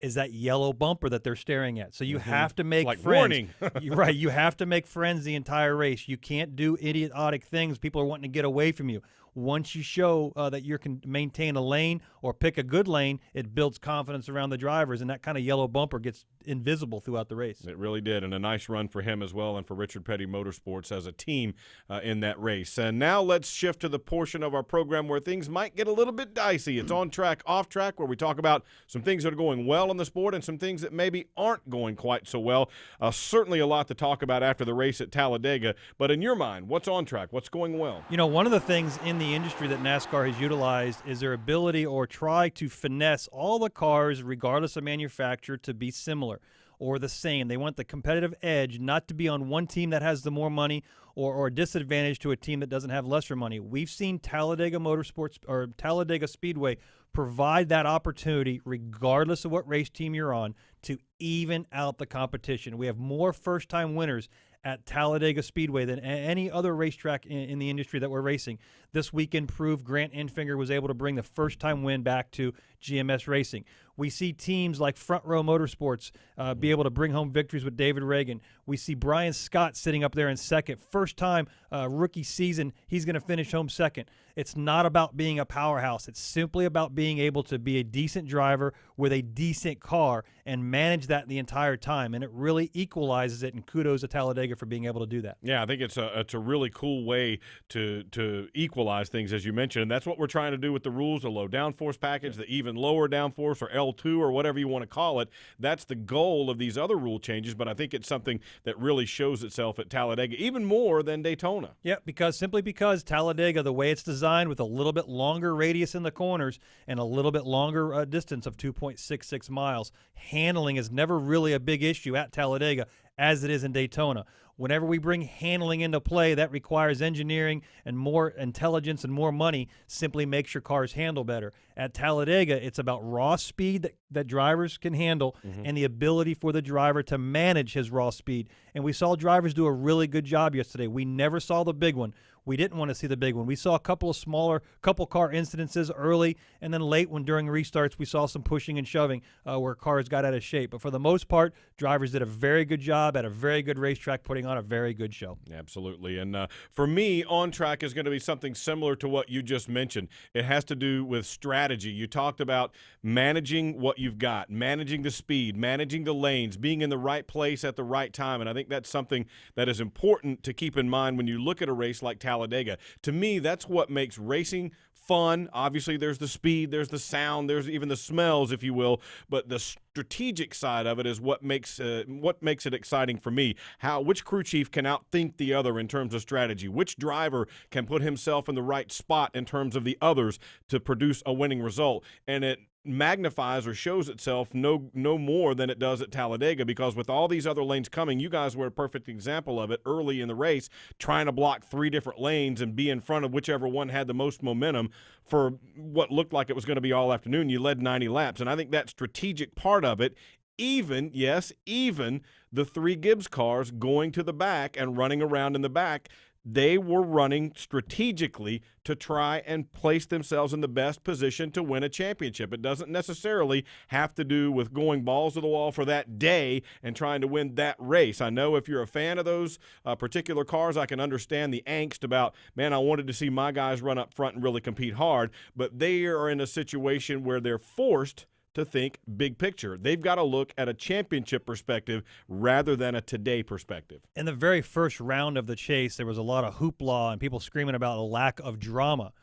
is that yellow bumper that they're staring at. So you have to make friends. Warning. Right, you have to make friends the entire race. You can't do idiotic things. People are wanting to get away from you. Once you show that you can maintain a lane or pick a good lane, it builds confidence around the drivers, and that kind of yellow bumper gets invisible throughout the race. It really did, and a nice run for him as well and for Richard Petty Motorsports as a team in that race. And now let's shift to the portion of our program where things might get a little bit dicey. It's on track, off track, where we talk about some things that are going well in the sport and some things that maybe aren't going quite so well. Certainly a lot to talk about after the race at Talladega, but in your mind, what's on track? What's going well? You know, one of the things in the industry that NASCAR has utilized is their ability or try to finesse all the cars, regardless of manufacturer, to be similar. or the same. They want the competitive edge not to be on one team that has the more money or a disadvantage to a team that doesn't have lesser money. We've seen Talladega Motorsports or Talladega Speedway provide that opportunity, regardless of what race team you're on, to even out the competition. We have more first-time winners at Talladega Speedway than any other racetrack in the industry that we're racing. This weekend proved Grant Enfinger was able to bring the first-time win back to GMS Racing. We see teams like Front Row Motorsports be able to bring home victories with David Reagan. We see Brian Scott sitting up there in second. First time rookie season, he's going to finish home second. It's not about being a powerhouse. It's simply about being able to be a decent driver with a decent car and manage that the entire time. And it really equalizes it, and kudos to Talladega for being able to do that. Yeah, I think it's a really cool way to equalize things, as you mentioned, and that's what we're trying to do with the rules, the low downforce package, the even lower downforce, or L2, or whatever you want to call it. That's the goal of these other rule changes, but I think it's something that really shows itself at Talladega, even more than Daytona. Yeah, simply because Talladega, the way it's designed with a little bit longer radius in the corners and a little bit longer distance of 2.66 miles, handling is never really a big issue at Talladega as it is in Daytona. Whenever we bring handling into play, that requires engineering and more intelligence and more money, simply makes your cars handle better. At Talladega, it's about raw speed that drivers can handle and the ability for the driver to manage his raw speed. And we saw drivers do a really good job yesterday. We never saw the big one. We didn't want to see the big one. We saw a couple of smaller car incidences early, and then late when during restarts we saw some pushing and shoving where cars got out of shape. But for the most part, drivers did a very good job at a very good racetrack, putting on a very good show. Absolutely. And for me, on track is going to be something similar to what you just mentioned. It has to do with strategy. You talked about managing what you've got, managing the speed, managing the lanes, being in the right place at the right time. And I think that's something that is important to keep in mind when you look at a race like Talladega. To me, that's what makes racing fun. Obviously, there's the speed, there's the sound, there's even the smells, if you will. But the strategic side of it is what makes it exciting for me. Which crew chief can outthink the other in terms of strategy? Which driver can put himself in the right spot in terms of the others to produce a winning result? And it magnifies or shows itself no more than it does at Talladega, because with all these other lanes coming, you guys were a perfect example of it early in the race, trying to block 3 different lanes and be in front of whichever one had the most momentum for what looked like it was going to be all afternoon. You led 90 laps, and I think that strategic part of it, even the 3 Gibbs cars going to the back and running around in the back, they were running strategically to try and place themselves in the best position to win a championship. It doesn't necessarily have to do with going balls to the wall for that day and trying to win that race. I know if you're a fan of those particular cars, I can understand the angst about, man, I wanted to see my guys run up front and really compete hard, but they are in a situation where they're forced to think big picture. They've got to look at a championship perspective rather than a today perspective. In the very first round of the chase, there was a lot of hoopla and people screaming about a lack of drama.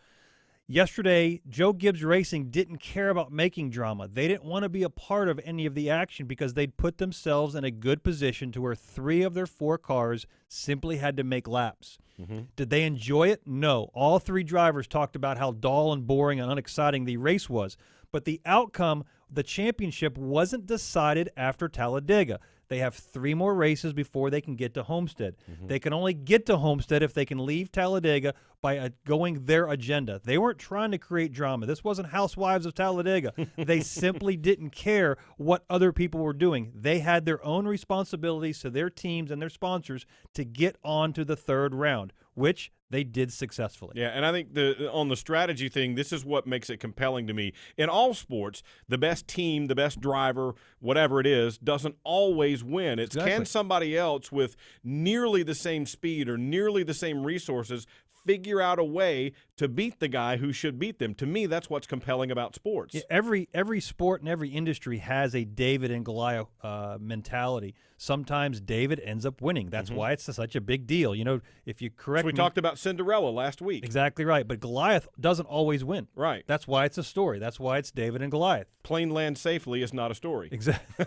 Yesterday, Joe Gibbs Racing didn't care about making drama. They didn't want to be a part of any of the action because they'd put themselves in a good position to where 3 of their 4 cars simply had to make laps. Did they enjoy it? No. All 3 drivers talked about how dull and boring and unexciting the race was. But the outcome, the championship, wasn't decided after Talladega. They have 3 more races before they can get to Homestead. They can only get to Homestead if they can leave Talladega by going their agenda. They weren't trying to create drama. This wasn't Housewives of Talladega. They simply didn't care what other people were doing. They had their own responsibilities to their teams and their sponsors to get on to the 3rd round, which they did successfully. Yeah, and I think on the strategy thing, this is what makes it compelling to me. In all sports, the best team, the best driver, whatever it is, doesn't always win. It's Can somebody else with nearly the same speed or nearly the same resources figure out a way to beat the guy who should beat them. To me, that's what's compelling about sports. Yeah, every sport and every industry has a David and Goliath mentality. Sometimes David ends up winning. That's why it's such a big deal. You know, if you correct me. We talked about Cinderella last week. Exactly right. But Goliath doesn't always win. Right. That's why it's a story. That's why it's David and Goliath. Plain land safely is not a story. Exactly.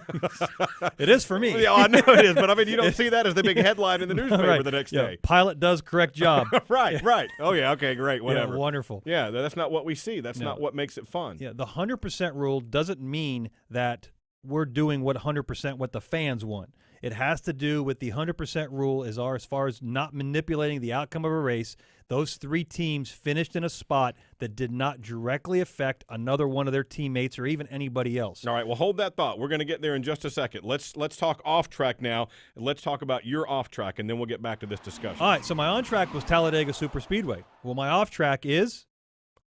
It is for me. Yeah, I know it is. But, I mean, you don't see that as the big headline in the newspaper the next day. Pilot does correct job. Right. Oh, yeah. Okay, great. Whatever. Yeah, wonderful. Yeah, that's not what we see. That's not what makes it fun. Yeah, the 100% rule doesn't mean that we're doing 100% what the fans want. It has to do with the 100% rule as far as not manipulating the outcome of a race. Those 3 teams finished in a spot that did not directly affect another one of their teammates or even anybody else. All right, well, hold that thought. We're going to get there in just a second. Let's talk off track now, and let's talk about your off track, and then we'll get back to this discussion. All right, so my on track was Talladega Superspeedway. Well, my off track is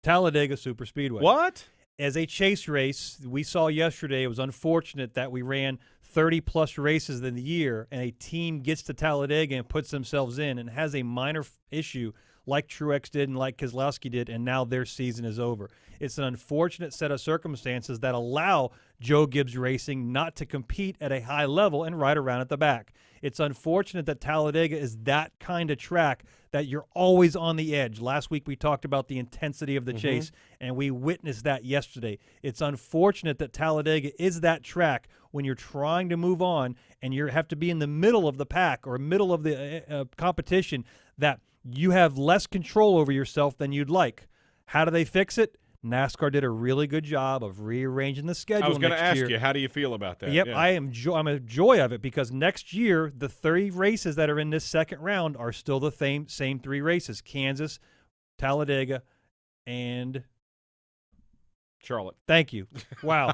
Talladega Superspeedway. What? As a chase race, we saw yesterday, it was unfortunate that we ran 30-plus races in the year, and a team gets to Talladega and puts themselves in and has a minor issue like Truex did and like Keselowski did, and now their season is over. It's an unfortunate set of circumstances that allow Joe Gibbs Racing not to compete at a high level and ride around at the back. It's unfortunate that Talladega is that kind of track that you're always on the edge. Last week we talked about the intensity of the chase, and we witnessed that yesterday. It's unfortunate that Talladega is that track when you're trying to move on and you have to be in the middle of the pack or middle of the competition, that you have less control over yourself than you'd like. How do they fix it? NASCAR did a really good job of rearranging the schedule. I was going to ask year. you, how do you feel about that? Yep, Yeah. I'm a joy of it, because next year the 30 races that are in this second round are still the same 3 races: Kansas, Talladega, and Charlotte. Thank you. Wow.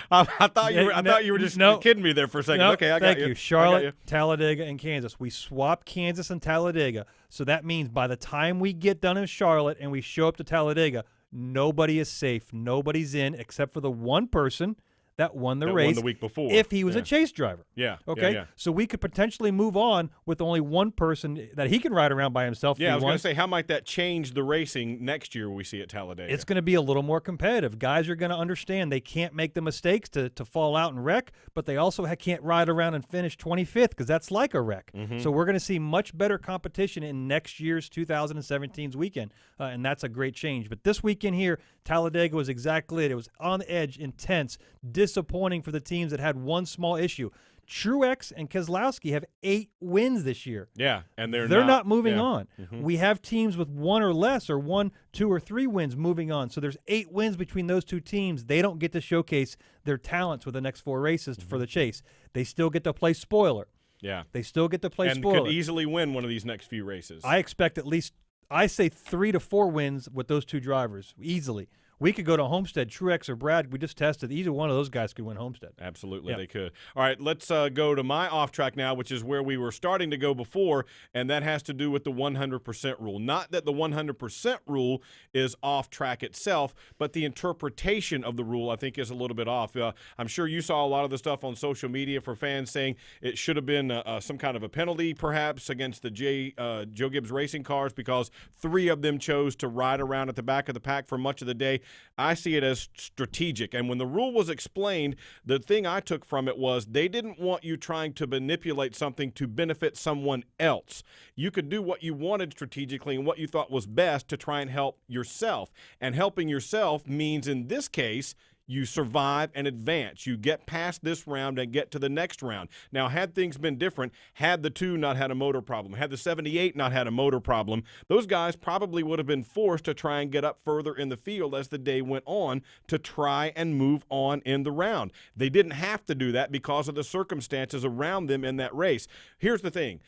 I thought you were just kidding me there for a second. No, Okay, I got thank you. you. Charlotte, Talladega, and Kansas. We swapped Kansas and Talladega, so that means by the time we get done in Charlotte and we show up to Talladega, nobody is safe. Nobody's in except for the one person that won the race the week before. if he was a chase driver. Yeah. Okay. Yeah. So we could potentially move on with only one person that he can ride around by himself. Yeah, if I he was going to wants. say, how might that change the racing next year we see at Talladega? It's going to be a little more competitive. Guys are going to understand they can't make the mistakes to fall out and wreck, but they also can't ride around and finish 25th, because that's like a wreck. So we're going to see much better competition in next year's 2017's weekend, and that's a great change. But this weekend here, Talladega was exactly it. It was on the edge, intense, disappointing for the teams that had one small issue. Truex and Keselowski have 8 wins this year. Yeah, and they're not moving on. We have teams with 1 or less, or 1, 2, or 3 wins moving on. So there's 8 wins between those 2 teams. They don't get to showcase their talents with the next 4 races for the chase. They still get to play spoiler. Yeah. They still get to play and spoiler. could easily win one of these next few races. I expect at least, I say 3 to 4 wins with those 2 drivers, easily. We could go to Homestead, Truex or Brad. We just tested. Either one of those guys could win Homestead. Absolutely, they could. All right, let's go to my off track now, which is where we were starting to go before, and that has to do with the 100% rule. Not that the 100% rule is off track itself, but the interpretation of the rule, I think, is a little bit off. I'm sure you saw a lot of the stuff on social media for fans saying it should have been some kind of a penalty, perhaps, against the Joe Gibbs Racing cars, because 3 of them chose to ride around at the back of the pack for much of the day. I see it as strategic. And when the rule was explained, the thing I took from it was they didn't want you trying to manipulate something to benefit someone else. You could do what you wanted strategically and what you thought was best to try and help yourself. And helping yourself means, in this case, you survive and advance. You get past this round and get to the next round. Now, had things been different, had the 2 not had a motor problem, had the 78 not had a motor problem, those guys probably would have been forced to try and get up further in the field as the day went on to try and move on in the round. They didn't have to do that because of the circumstances around them in that race. Here's the thing.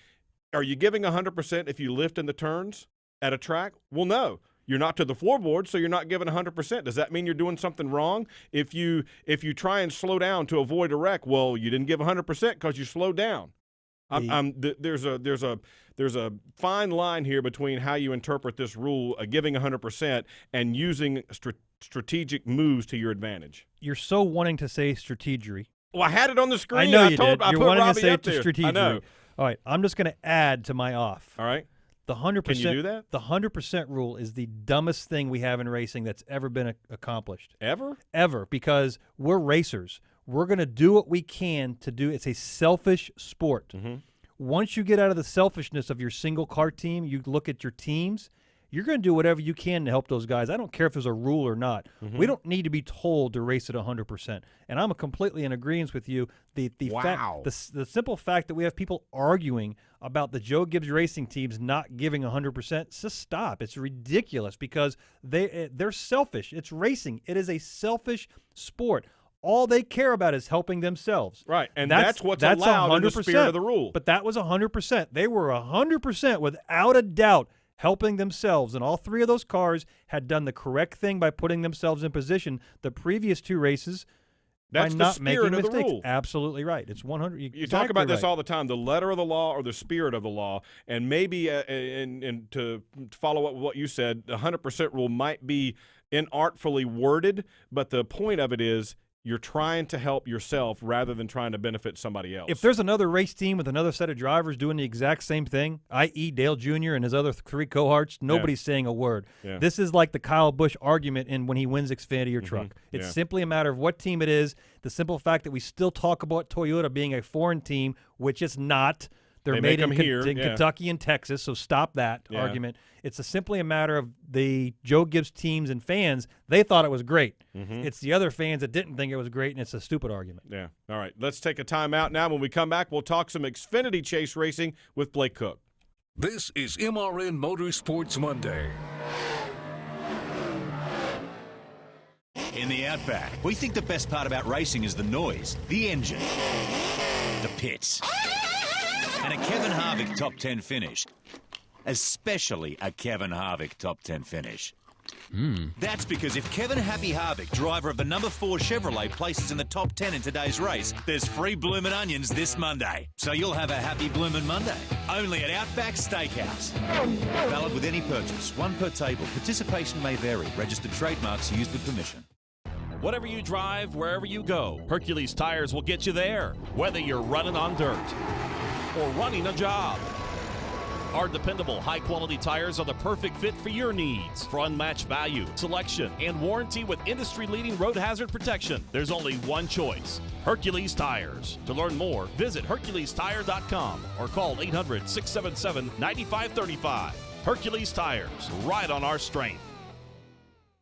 Are you giving 100% if you lift in the turns at a track? Well, no. You're not to the floorboard, so you're not giving 100%. Does that mean you're doing something wrong? If you try and slow down to avoid a wreck, well, you didn't give 100% because you slowed down. There's a fine line here between how you interpret this rule, giving 100% and using strategic moves to your advantage. You're so wanting to say strategery. Well, I had it on the screen. I know you did. I You're put wanting Robbie to say up there. strategery. I know. All right, I'm just going to add to my off. All right. The 100%. Can you do that? The 100% rule is the dumbest thing we have in racing that's ever been accomplished. Ever? Ever, because we're racers. We're going to do what we can to do. It's a selfish sport. Once you get out of the selfishness of your single car team, you look at your teams, you're going to do whatever you can to help those guys. I don't care if there's a rule or not. We don't need to be told to race at 100%. And I'm completely in agreement with you. The simple fact that we have people arguing about the Joe Gibbs Racing teams not giving 100%, just stop. It's ridiculous because they're selfish. It's racing. It is a selfish sport. All they care about is helping themselves. Right, and that's what's allowed in the spirit of the rule. But that was 100%. They were 100% without a doubt helping themselves, and all three of those cars had done the correct thing by putting themselves in position the previous two races. That's by the not spirit making of the mistakes. rule. Absolutely right. It's 100. You talk about this all the time, the letter of the law or the spirit of the law, and maybe and to follow up with what you said, the 100% rule might be inartfully worded, but the point of it is you're trying to help yourself rather than trying to benefit somebody else. If there's another race team with another set of drivers doing the exact same thing, i.e. Dale Jr. and his other three cohorts, nobody's saying a word. Yeah. This is like the Kyle Busch argument in when he wins Xfinity or Truck. It's simply a matter of what team it is, the simple fact that we still talk about Toyota being a foreign team, which it's not. They're made in Kentucky and Texas, so stop that argument. It's simply a matter of the Joe Gibbs teams and fans, they thought it was great. It's the other fans that didn't think it was great, and it's a stupid argument. Yeah. All right, let's take a timeout now. When we come back, we'll talk some Xfinity chase racing with Blake Koch. This is MRN Motorsports Monday. In the Outback, we think the best part about racing is the noise, the engine, the pits, and a Kevin Harvick top 10 finish. Especially a Kevin Harvick top 10 finish. That's because if Kevin Happy Harvick, driver of the number 4 Chevrolet, places in the top 10 in today's race, there's free bloomin' onions this Monday. So you'll have a happy bloomin' Monday. Only at Outback Steakhouse. Valid with any purchase. One per table. Participation may vary. Registered trademarks used with permission. Whatever you drive, wherever you go, Hercules Tires will get you there. Whether you're running on dirt or running a job. Our dependable, high-quality tires are the perfect fit for your needs. For unmatched value, selection, and warranty with industry-leading road hazard protection, there's only one choice, Hercules Tires. To learn more, visit HerculesTire.com or call 800-677-9535. Hercules Tires, ride on our strength.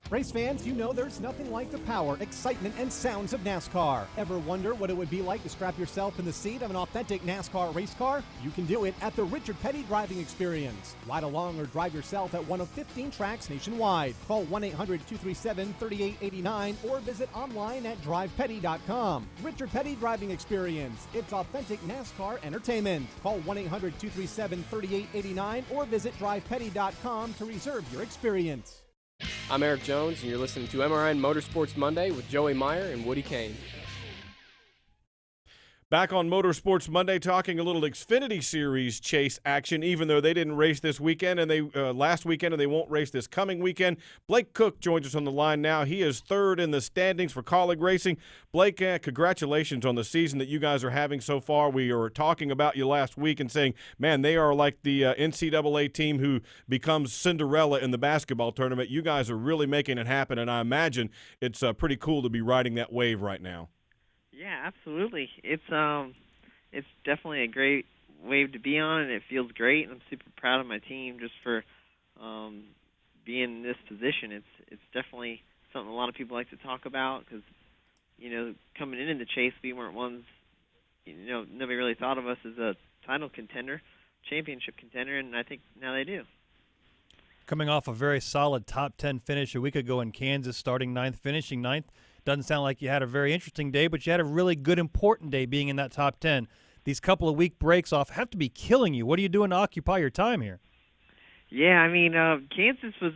Race fans, you know there's nothing like the power, excitement, and sounds of NASCAR. Ever wonder what it would be like to strap yourself in the seat of an authentic NASCAR race car? You can do it at the Richard Petty Driving Experience. Ride along or drive yourself at one of 15 tracks nationwide. Call 1-800-237-3889 or visit online at drivepetty.com. Richard Petty Driving Experience. It's authentic NASCAR entertainment. Call 1-800-237-3889 or visit drivepetty.com to reserve your experience. I'm Eric Jones, and you're listening to MRN Motorsports Monday with Joey Meyer and Woody Kane. Back on Motorsports Monday, talking a little Xfinity Series chase action, even though they didn't race this weekend and they last weekend, and they won't race this coming weekend. Blake Koch joins us on the line now. He is third in the standings for Colleague Racing. Blake, congratulations on the season that you guys are having so far. We were talking about you last week and saying, man, they are like the NCAA team who becomes Cinderella in the basketball tournament. You guys are really making it happen, and I imagine it's pretty cool to be riding that wave right now. Yeah, absolutely. It's definitely a great wave to be on, and it feels great. And I'm super proud of my team just for being in this position. It's definitely something a lot of people like to talk about because, you know, coming into the chase, we weren't ones, you know, nobody really thought of us as a title contender, championship contender, and I think now they do. Coming off a very solid top 10 finish a week ago in Kansas, starting 9th, finishing 9th. Doesn't sound like you had a very interesting day, but you had a really good, important day being in that top 10. These couple of week breaks off have to be killing you. What are you doing to occupy your time here? Yeah, I mean, Kansas was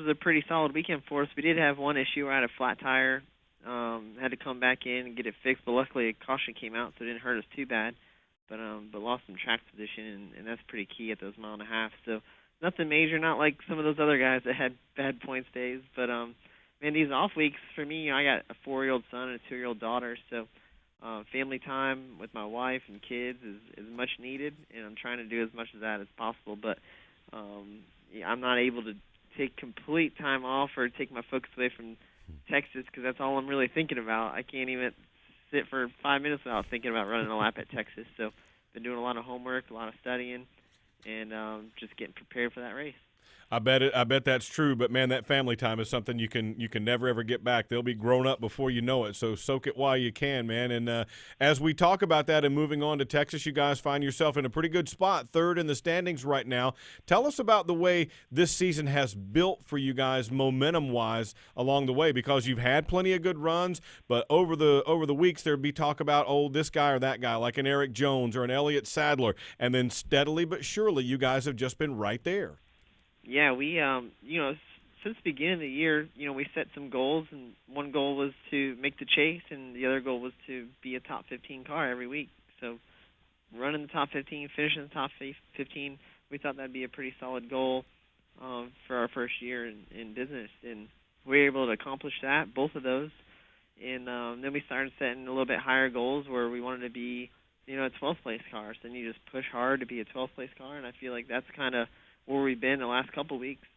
a pretty solid weekend for us. We did have one issue. I had a flat tire, had to come back in and get it fixed, but luckily a caution came out, so it didn't hurt us too bad. But lost some track position, and that's pretty key at those mile and a half. So nothing major, not like some of those other guys that had bad points days, but man, these off weeks for me, I got a 4-year-old son and a 2-year-old daughter, so family time with my wife and kids is much needed, and I'm trying to do as much of that as possible. But I'm not able to take complete time off or take my focus away from Texas because that's all I'm really thinking about. I can't even sit for 5 minutes without thinking about running a lap at Texas. So been doing a lot of homework, a lot of studying, and just getting prepared for that race. I bet that's true, but man, that family time is something you can never ever get back. They'll be grown up before you know it, so soak it while you can, man. And as we talk about that and moving on to Texas, you guys find yourself in a pretty good spot, third in the standings right now. Tell us about the way this season has built for you guys momentum-wise along the way, because you've had plenty of good runs, but over the weeks there'd be talk about, oh, this guy or that guy, like an Eric Jones or an Elliott Sadler, and then steadily but surely you guys have just been right there. Yeah, we, since the beginning of the year, we set some goals, and one goal was to make the chase, and the other goal was to be a top 15 car every week. So running the top 15, finishing the top 15, we thought that'd be a pretty solid goal for our first year in business, and we were able to accomplish that, both of those. And then we started setting a little bit higher goals where we wanted to be, a 12th place car. So then you just push hard to be a 12th place car, and I feel like that's kind of where we've been the last couple weeks.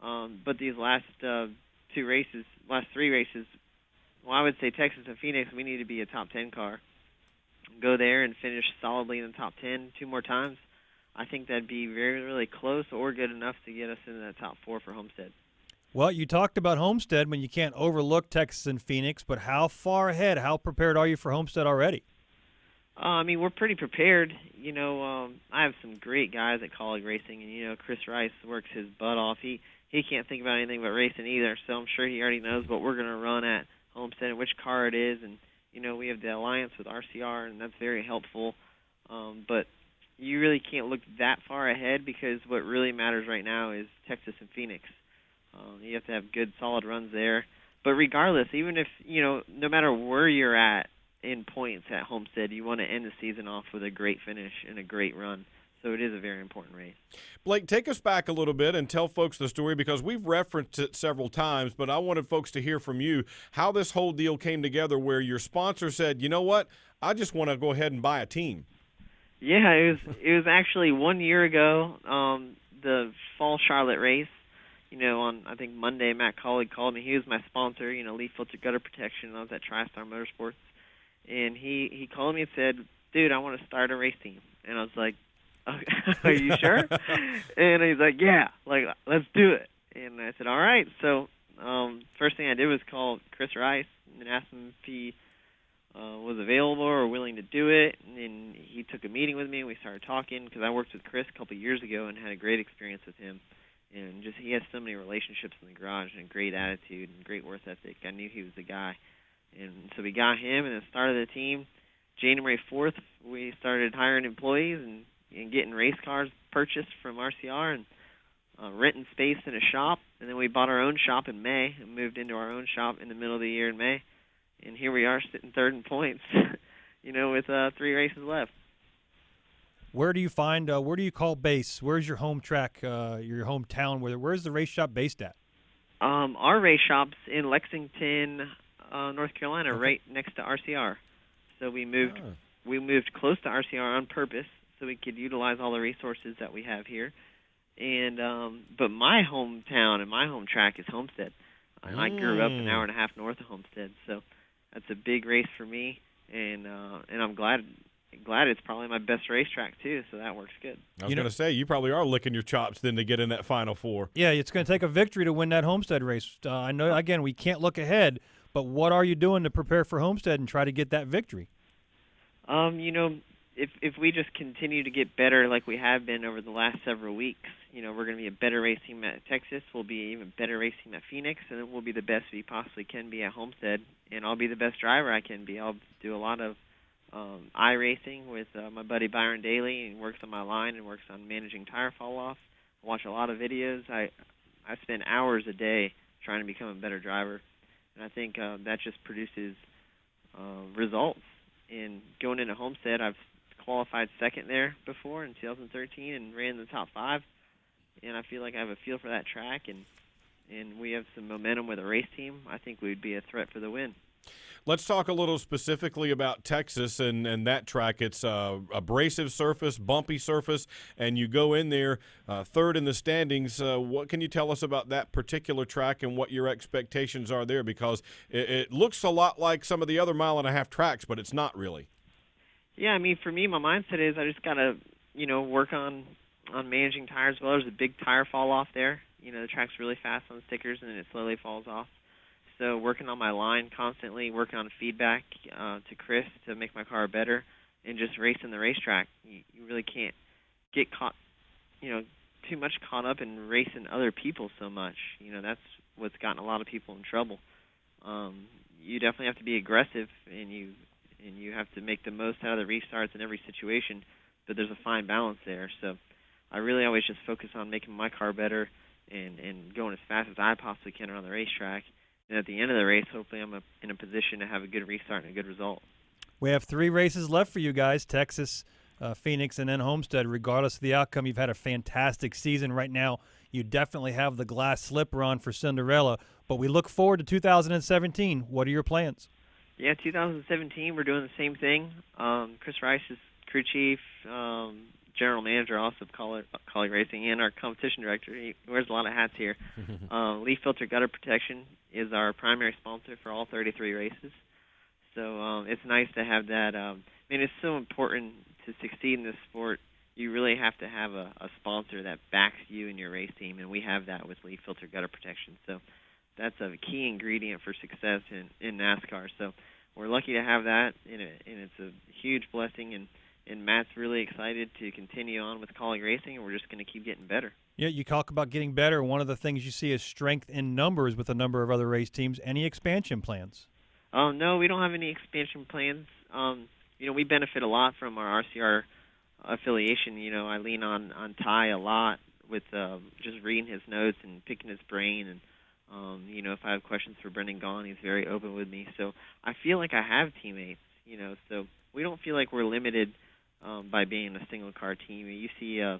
But these last three races, well, I would say Texas and Phoenix, we need to be a top 10 car. Go there and finish solidly in the top 10 2 more times. I think that'd be very, really close or good enough to get us into that top 4 for Homestead. Well, you talked about Homestead when you can't overlook Texas and Phoenix, but how far ahead, how prepared are you for Homestead already? We're pretty prepared. I have some great guys at Koch Racing, and Chris Rice works his butt off. He can't think about anything but racing either, so I'm sure he already knows what we're going to run at Homestead and which car it is. And we have the alliance with RCR, and that's very helpful. But you really can't look that far ahead, because what really matters right now is Texas and Phoenix. You have to have good, solid runs there. But regardless, even if no matter where you're at in points at Homestead, you want to end the season off with a great finish and a great run. So it is a very important race. Blake, take us back a little bit and tell folks the story, because we've referenced it several times, but I wanted folks to hear from you how this whole deal came together, where your sponsor said, you know what, I just want to go ahead and buy a team. Yeah, it was actually 1 year ago, the Fall Charlotte race. On, I think, Monday, Matt Colleague called me. He was my sponsor, leaf filter gutter protection. I was at TriStar Motorsports. And he called me and said, dude, I want to start a race team. And I was like, okay, are you sure? And he's like, yeah, let's do it. And I said, all right. So first thing I did was call Chris Rice and ask him if he was available or willing to do it. And then he took a meeting with me, and we started talking, because I worked with Chris a couple of years ago and had a great experience with him. And just he has so many relationships in the garage and a great attitude and great work ethic. I knew he was the guy. And so we got him and then started the team. January 4th, we started hiring employees and getting race cars purchased from RCR and renting space in a shop. And then we bought our own shop in May and moved into our own shop in the middle of the year in May. And here we are sitting third in points, with 3 races left. Where do you find, where do you call base? Where's your home track, your hometown? Where's the race shop based at? Our race shop's in Lexington, North Carolina, okay, right next to RCR. So we moved close to RCR on purpose so we could utilize all the resources that we have here. And but my hometown and my home track is Homestead. I grew up an hour and a half north of Homestead, so that's a big race for me, and I'm glad it's probably my best racetrack too, so that works good. I was going to say, you probably are licking your chops then to get in that Final Four. Yeah, it's going to take a victory to win that Homestead race. I know, again, we can't look ahead, but what are you doing to prepare for Homestead and try to get that victory? If we just continue to get better like we have been over the last several weeks, we're going to be a better race team at Texas. We'll be an even better race team at Phoenix, and then we'll be the best we possibly can be at Homestead. And I'll be the best driver I can be. I'll do a lot of iRacing with my buddy Byron Daly, and works on my line and works on managing tire fall off. I watch a lot of videos. I spend hours a day trying to become a better driver, and I think that just produces results. And going into Homestead, I've qualified second there before in 2013 and ran the top 5, and I feel like I have a feel for that track, and we have some momentum with a race team. I think we'd be a threat for the win. Let's talk a little specifically about Texas and that track. It's a abrasive surface, bumpy surface, and you go in there third in the standings. What can you tell us about that particular track and what your expectations are there? Because it looks a lot like some of the other mile-and-a-half tracks, but it's not really. Yeah, for me, my mindset is I just got to, work on on managing tires well. There's a big tire fall off there. You know, the track's really fast on stickers, and it slowly falls off. So working on my line constantly, working on feedback to Chris to make my car better, and just racing the racetrack. You really can't get caught, too much caught up in racing other people so much. You know, that's what's gotten a lot of people in trouble. You definitely have to be aggressive, and you have to make the most out of the restarts in every situation, but there's a fine balance there. So I really always just focus on making my car better and going as fast as I possibly can around the racetrack. And at the end of the race, hopefully I'm in a position to have a good restart and a good result. We have 3 races left for you guys, Texas, Phoenix, and then Homestead. Regardless of the outcome, you've had a fantastic season right now. You definitely have the glass slipper on for Cinderella, but we look forward to 2017. What are your plans? Yeah, 2017, we're doing the same thing. Chris Rice is crew chief, general manager also of Koch Racing, and our competition director. He wears a lot of hats here. Leaf Filter Gutter Protection is our primary sponsor for all 33 races. So it's nice to have that. It's so important to succeed in this sport. You really have to have a sponsor that backs you and your race team, and we have that with Leaf Filter Gutter Protection. So that's a key ingredient for success in NASCAR. So we're lucky to have that, and it's a huge blessing. And Matt's really excited to continue on with Koch Racing, and we're just going to keep getting better. Yeah, you talk about getting better. One of the things you see is strength in numbers with a number of other race teams. Any expansion plans? No, we don't have any expansion plans. We benefit a lot from our RCR affiliation. I lean on Ty a lot with just reading his notes and picking his brain. And, if I have questions for Brendan Gaughan, he's very open with me. So I feel like I have teammates, so we don't feel like we're limited by being a single-car team. You see,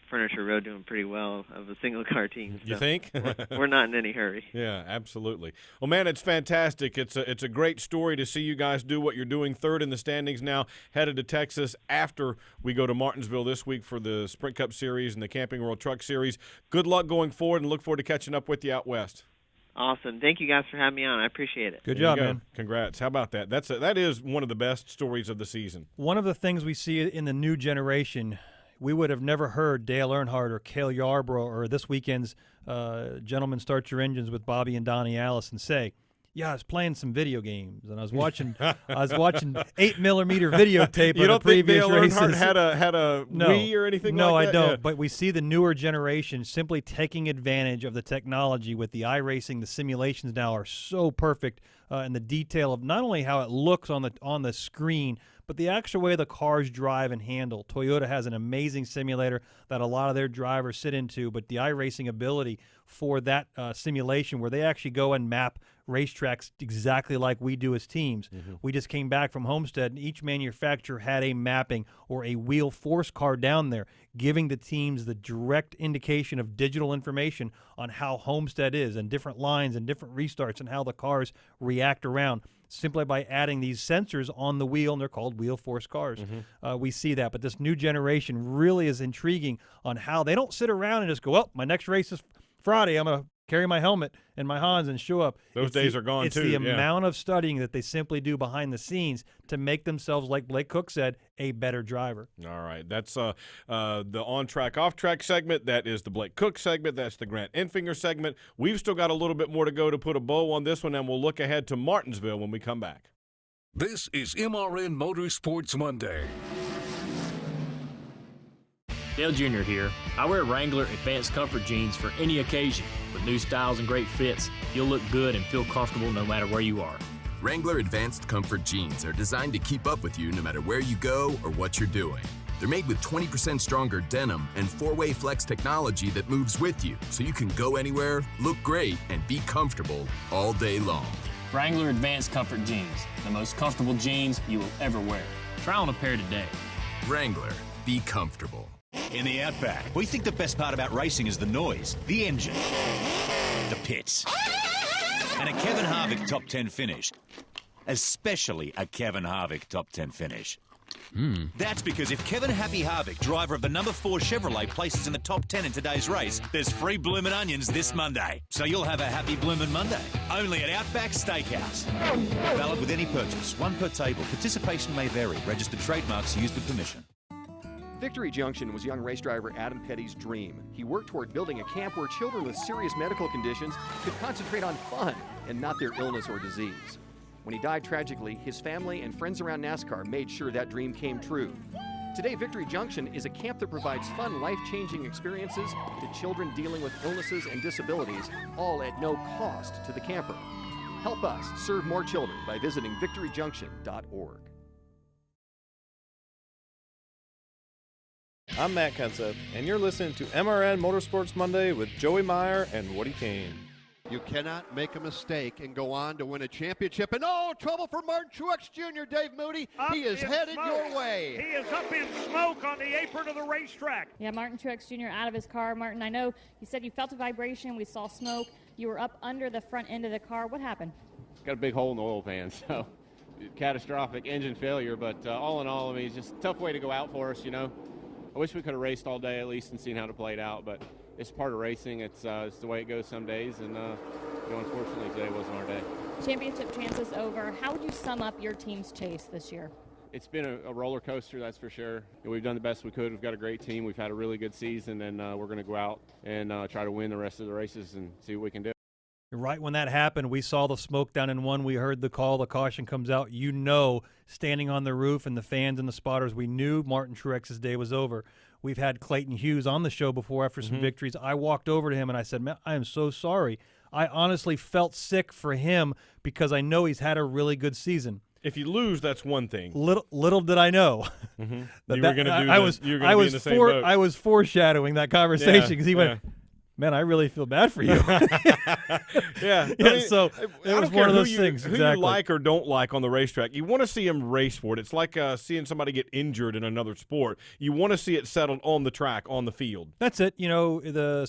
Furniture Road doing pretty well of a single-car team. So you think? we're not in any hurry. Yeah, absolutely. Well, man, it's fantastic. It's a great story to see you guys do what you're doing. 3rd in the standings now, headed to Texas after we go to Martinsville this week for the Sprint Cup Series and the Camping World Truck Series. Good luck going forward, and look forward to catching up with you out west. Awesome. Thank you guys for having me on. I appreciate it. Good job, man. Congrats. How about that? That is one of the best stories of the season. One of the things we see in the new generation, we would have never heard Dale Earnhardt or Cale Yarborough or this weekend's Gentlemen Start Your Engines with Bobby and Donnie Allison say, yeah, I was playing some video games and I was watching 8mm videotape you of don't the previous think Dale races. Earnhardt had a Wii or anything like that? No, I don't. Yeah. But we see the newer generation simply taking advantage of the technology with the iRacing. The simulations now are so perfect in the detail of not only how it looks on the screen, but the actual way the cars drive and handle. Toyota has an amazing simulator that a lot of their drivers sit into, but the iRacing ability for that simulation where they actually go and map racetracks exactly like we do as teams. We just came back from Homestead, and each manufacturer had a mapping or a wheel force car down there, giving the teams the direct indication of digital information on how Homestead is and different lines and different restarts and how the cars react around, simply by adding these sensors on the wheel, and they're called wheel force cars. We see that, but this new generation really is intriguing on how they don't sit around and just go, well, my next race is Friday, I'm going to carry my helmet and my Hans and show up. Those days are gone, it's too. It's the amount of studying that they simply do behind the scenes to make themselves, like Blake Koch said, a better driver. All right. That's the on-track, off-track segment. That is the Blake Koch segment. That's the Grant Enfinger segment. We've still got a little bit more to go to put a bow on this one, and we'll look ahead to Martinsville when we come back. This is MRN Motorsports Monday. Dale Jr. here. I wear Wrangler Advanced Comfort jeans for any occasion. With new styles and great fits, you'll look good and feel comfortable no matter where you are. Wrangler Advanced Comfort jeans are designed to keep up with you no matter where you go or what you're doing. They're made with 20% stronger denim and 4-way flex technology that moves with you, so you can go anywhere, look great, and be comfortable all day long. Wrangler Advanced Comfort jeans, the most comfortable jeans you will ever wear. Try on a pair today. Wrangler, be comfortable. In the Outback, we think the best part about racing is the noise, the engine, the pits, and a Kevin Harvick top 10 finish. Especially a Kevin Harvick top 10 finish. That's because if Kevin Happy Harvick, driver of the number 4 Chevrolet, places in the top 10 in today's race, there's free bloomin' onions this Monday. So you'll have a happy bloomin' Monday. Only at Outback Steakhouse. Valid with any purchase. One per table. Participation may vary. Registered trademarks used with permission. Victory Junction was young race driver Adam Petty's dream. He worked toward building a camp where children with serious medical conditions could concentrate on fun and not their illness or disease. When he died tragically, his family and friends around NASCAR made sure that dream came true. Today, Victory Junction is a camp that provides fun, life-changing experiences to children dealing with illnesses and disabilities, all at no cost to the camper. Help us serve more children by visiting victoryjunction.org. I'm Matt Kenseth, and you're listening to MRN Motorsports Monday with Joey Meyer and Woody Kane. You cannot make a mistake and go on to win a championship. And trouble for Martin Truex Jr., Dave Moody. He is headed your way. He is up in smoke on the apron of the racetrack. Yeah, Martin Truex Jr. out of his car. Martin, I know you said you felt a vibration. We saw smoke. You were up under the front end of the car. What happened? Got a big hole in the oil pan, so catastrophic engine failure. But all in all, I mean, it's just a tough way to go out for us, you know. I wish we could have raced all day at least and seen how to play it out, but it's part of racing. It's the way it goes some days, and unfortunately today wasn't our day. Championship chances over. How would you sum up your team's chase this year? It's been a roller coaster, that's for sure. We've done the best we could. We've got a great team. We've had a really good season, and we're going to go out and try to win the rest of the races and see what we can do. Right when that happened, we saw the smoke down in one. We heard the call. The caution comes out. Standing on the roof and the fans and the spotters, we knew Martin Truex's day was over. We've had Clayton Hughes on the show before after some victories. I walked over to him and I said, man, I am so sorry. I honestly felt sick for him because I know he's had a really good season. If you lose, that's one thing. Little did I know that you were going to be in the same boat. I was foreshadowing that conversation because he went, man, I really feel bad for you. So it was one of those things. Who you like or don't like on the racetrack, you want to see him race for it. It's like seeing somebody get injured in another sport. You want to see it settled on the track, on the field. That's it.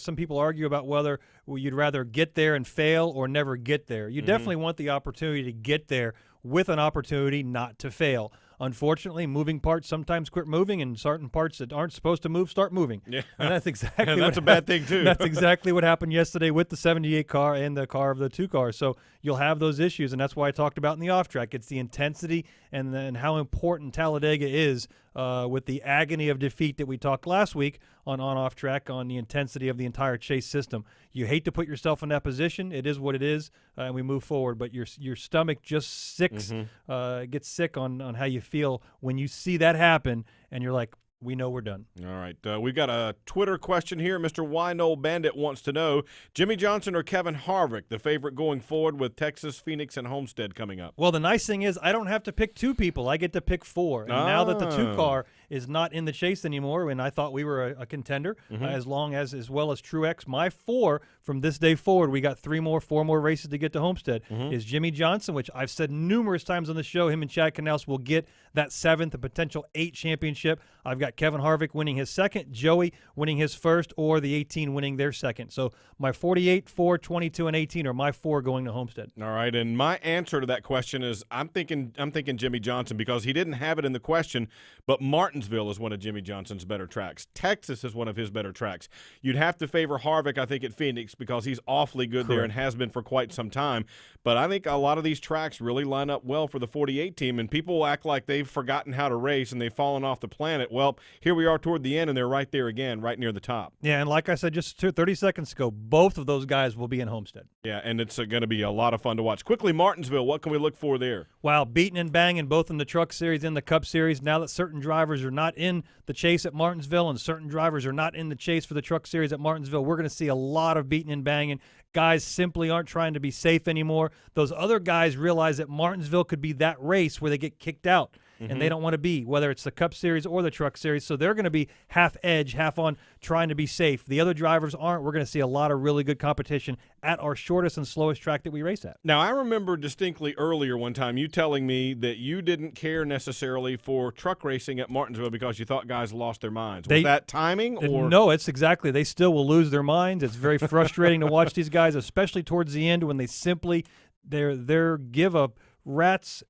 Some people argue about whether you'd rather get there and fail or never get there. You definitely want the opportunity to get there with an opportunity not to fail. Unfortunately, moving parts sometimes quit moving, and certain parts that aren't supposed to move start moving. Yeah, and that's exactly that's a bad thing too. That's exactly what happened yesterday with the 78 car and the car of the 2 cars. So you'll have those issues, and that's why I talked about in the off track. It's the intensity and then how important Talladega is with the agony of defeat that we talked last week on off track on the intensity of the entire chase system. You hate to put yourself in that position. It is what it is, and we move forward. But your stomach just gets sick on how you feel when you see that happen, and you're like, we know we're done. All right. We've got a Twitter question here. Mr. Wino Bandit wants to know, Jimmy Johnson or Kevin Harvick, the favorite going forward with Texas, Phoenix, and Homestead coming up? Well, the nice thing is I don't have to pick 2 people. I get to pick 4. And now that the 2 car is not in the chase anymore, and I thought we were a contender, as well as Truex, my 4 from this day forward, we got 4 more races to get to Homestead, is Jimmy Johnson, which I've said numerous times on the show, him and Chad Canals will get that 7th and potential 8th championship. I've got Kevin Harvick winning his 2nd, Joey winning his 1st, or the 18 winning their 2nd. So my 48, 4, 22, and 18 are my 4 going to Homestead. All right, and my answer to that question is I'm thinking Jimmy Johnson because he didn't have it in the question, but Martinsville is one of Jimmy Johnson's better tracks. Texas is one of his better tracks. You'd have to favor Harvick, I think, at Phoenix because he's awfully good there and has been for quite some time. But I think a lot of these tracks really line up well for the 48 team, and people act like they've forgotten how to race and they've fallen off the planet. Well, here we are toward the end, and they're right there again, right near the top. Yeah, and like I said just 30 seconds ago, both of those guys will be in Homestead. Yeah, and it's going to be a lot of fun to watch. Quickly, Martinsville, what can we look for there? Wow, beating and banging both in the Truck Series and the Cup Series. Now that certain drivers are not in the chase at Martinsville and certain drivers are not in the chase for the Truck Series at Martinsville, we're going to see a lot of beating and banging. Guys simply aren't trying to be safe anymore. Those other guys realize that Martinsville could be that race where they get kicked out. And they don't want to be, whether it's the Cup Series or the Truck Series. So they're going to be half edge, half on trying to be safe. The other drivers aren't. We're going to see a lot of really good competition at our shortest and slowest track that we race at. Now, I remember distinctly earlier one time you telling me that you didn't care necessarily for truck racing at Martinsville because you thought guys lost their minds. Was that timing? Or No, it's exactly. They still will lose their minds. It's very frustrating to watch these guys, especially towards the end when they simply they're give up rats.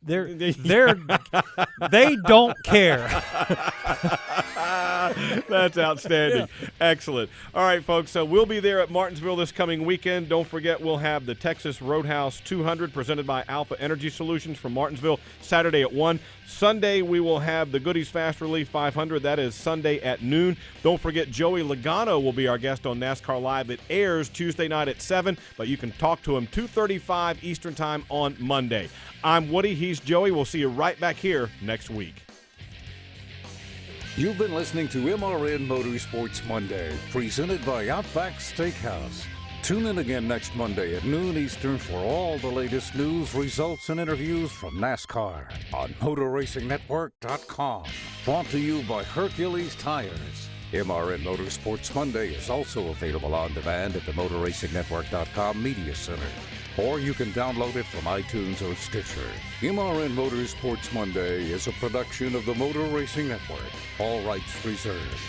They don't care. That's outstanding. Excellent. All right, folks, so we'll be there at Martinsville this coming weekend. Don't forget, we'll have the Texas Roadhouse 200 presented by Alpha Energy Solutions from Martinsville Saturday at 1. Sunday, we will have the Goodies Fast Relief 500. That is Sunday at noon. Don't forget, Joey Logano will be our guest on NASCAR Live. It airs Tuesday night at 7, but you can talk to him 2:35 Eastern Time on Monday. I'm Woody. He's Joey. We'll see you right back here next week. You've been listening to MRN Motorsports Monday, presented by Outback Steakhouse. Tune in again next Monday at noon Eastern for all the latest news, results, and interviews from NASCAR on MotorRacingNetwork.com. Brought to you by Hercules Tires. MRN Motorsports Monday is also available on demand at the MotorRacingNetwork.com Media Center. Or you can download it from iTunes or Stitcher. MRN Motorsports Monday is a production of the Motor Racing Network. All rights reserved.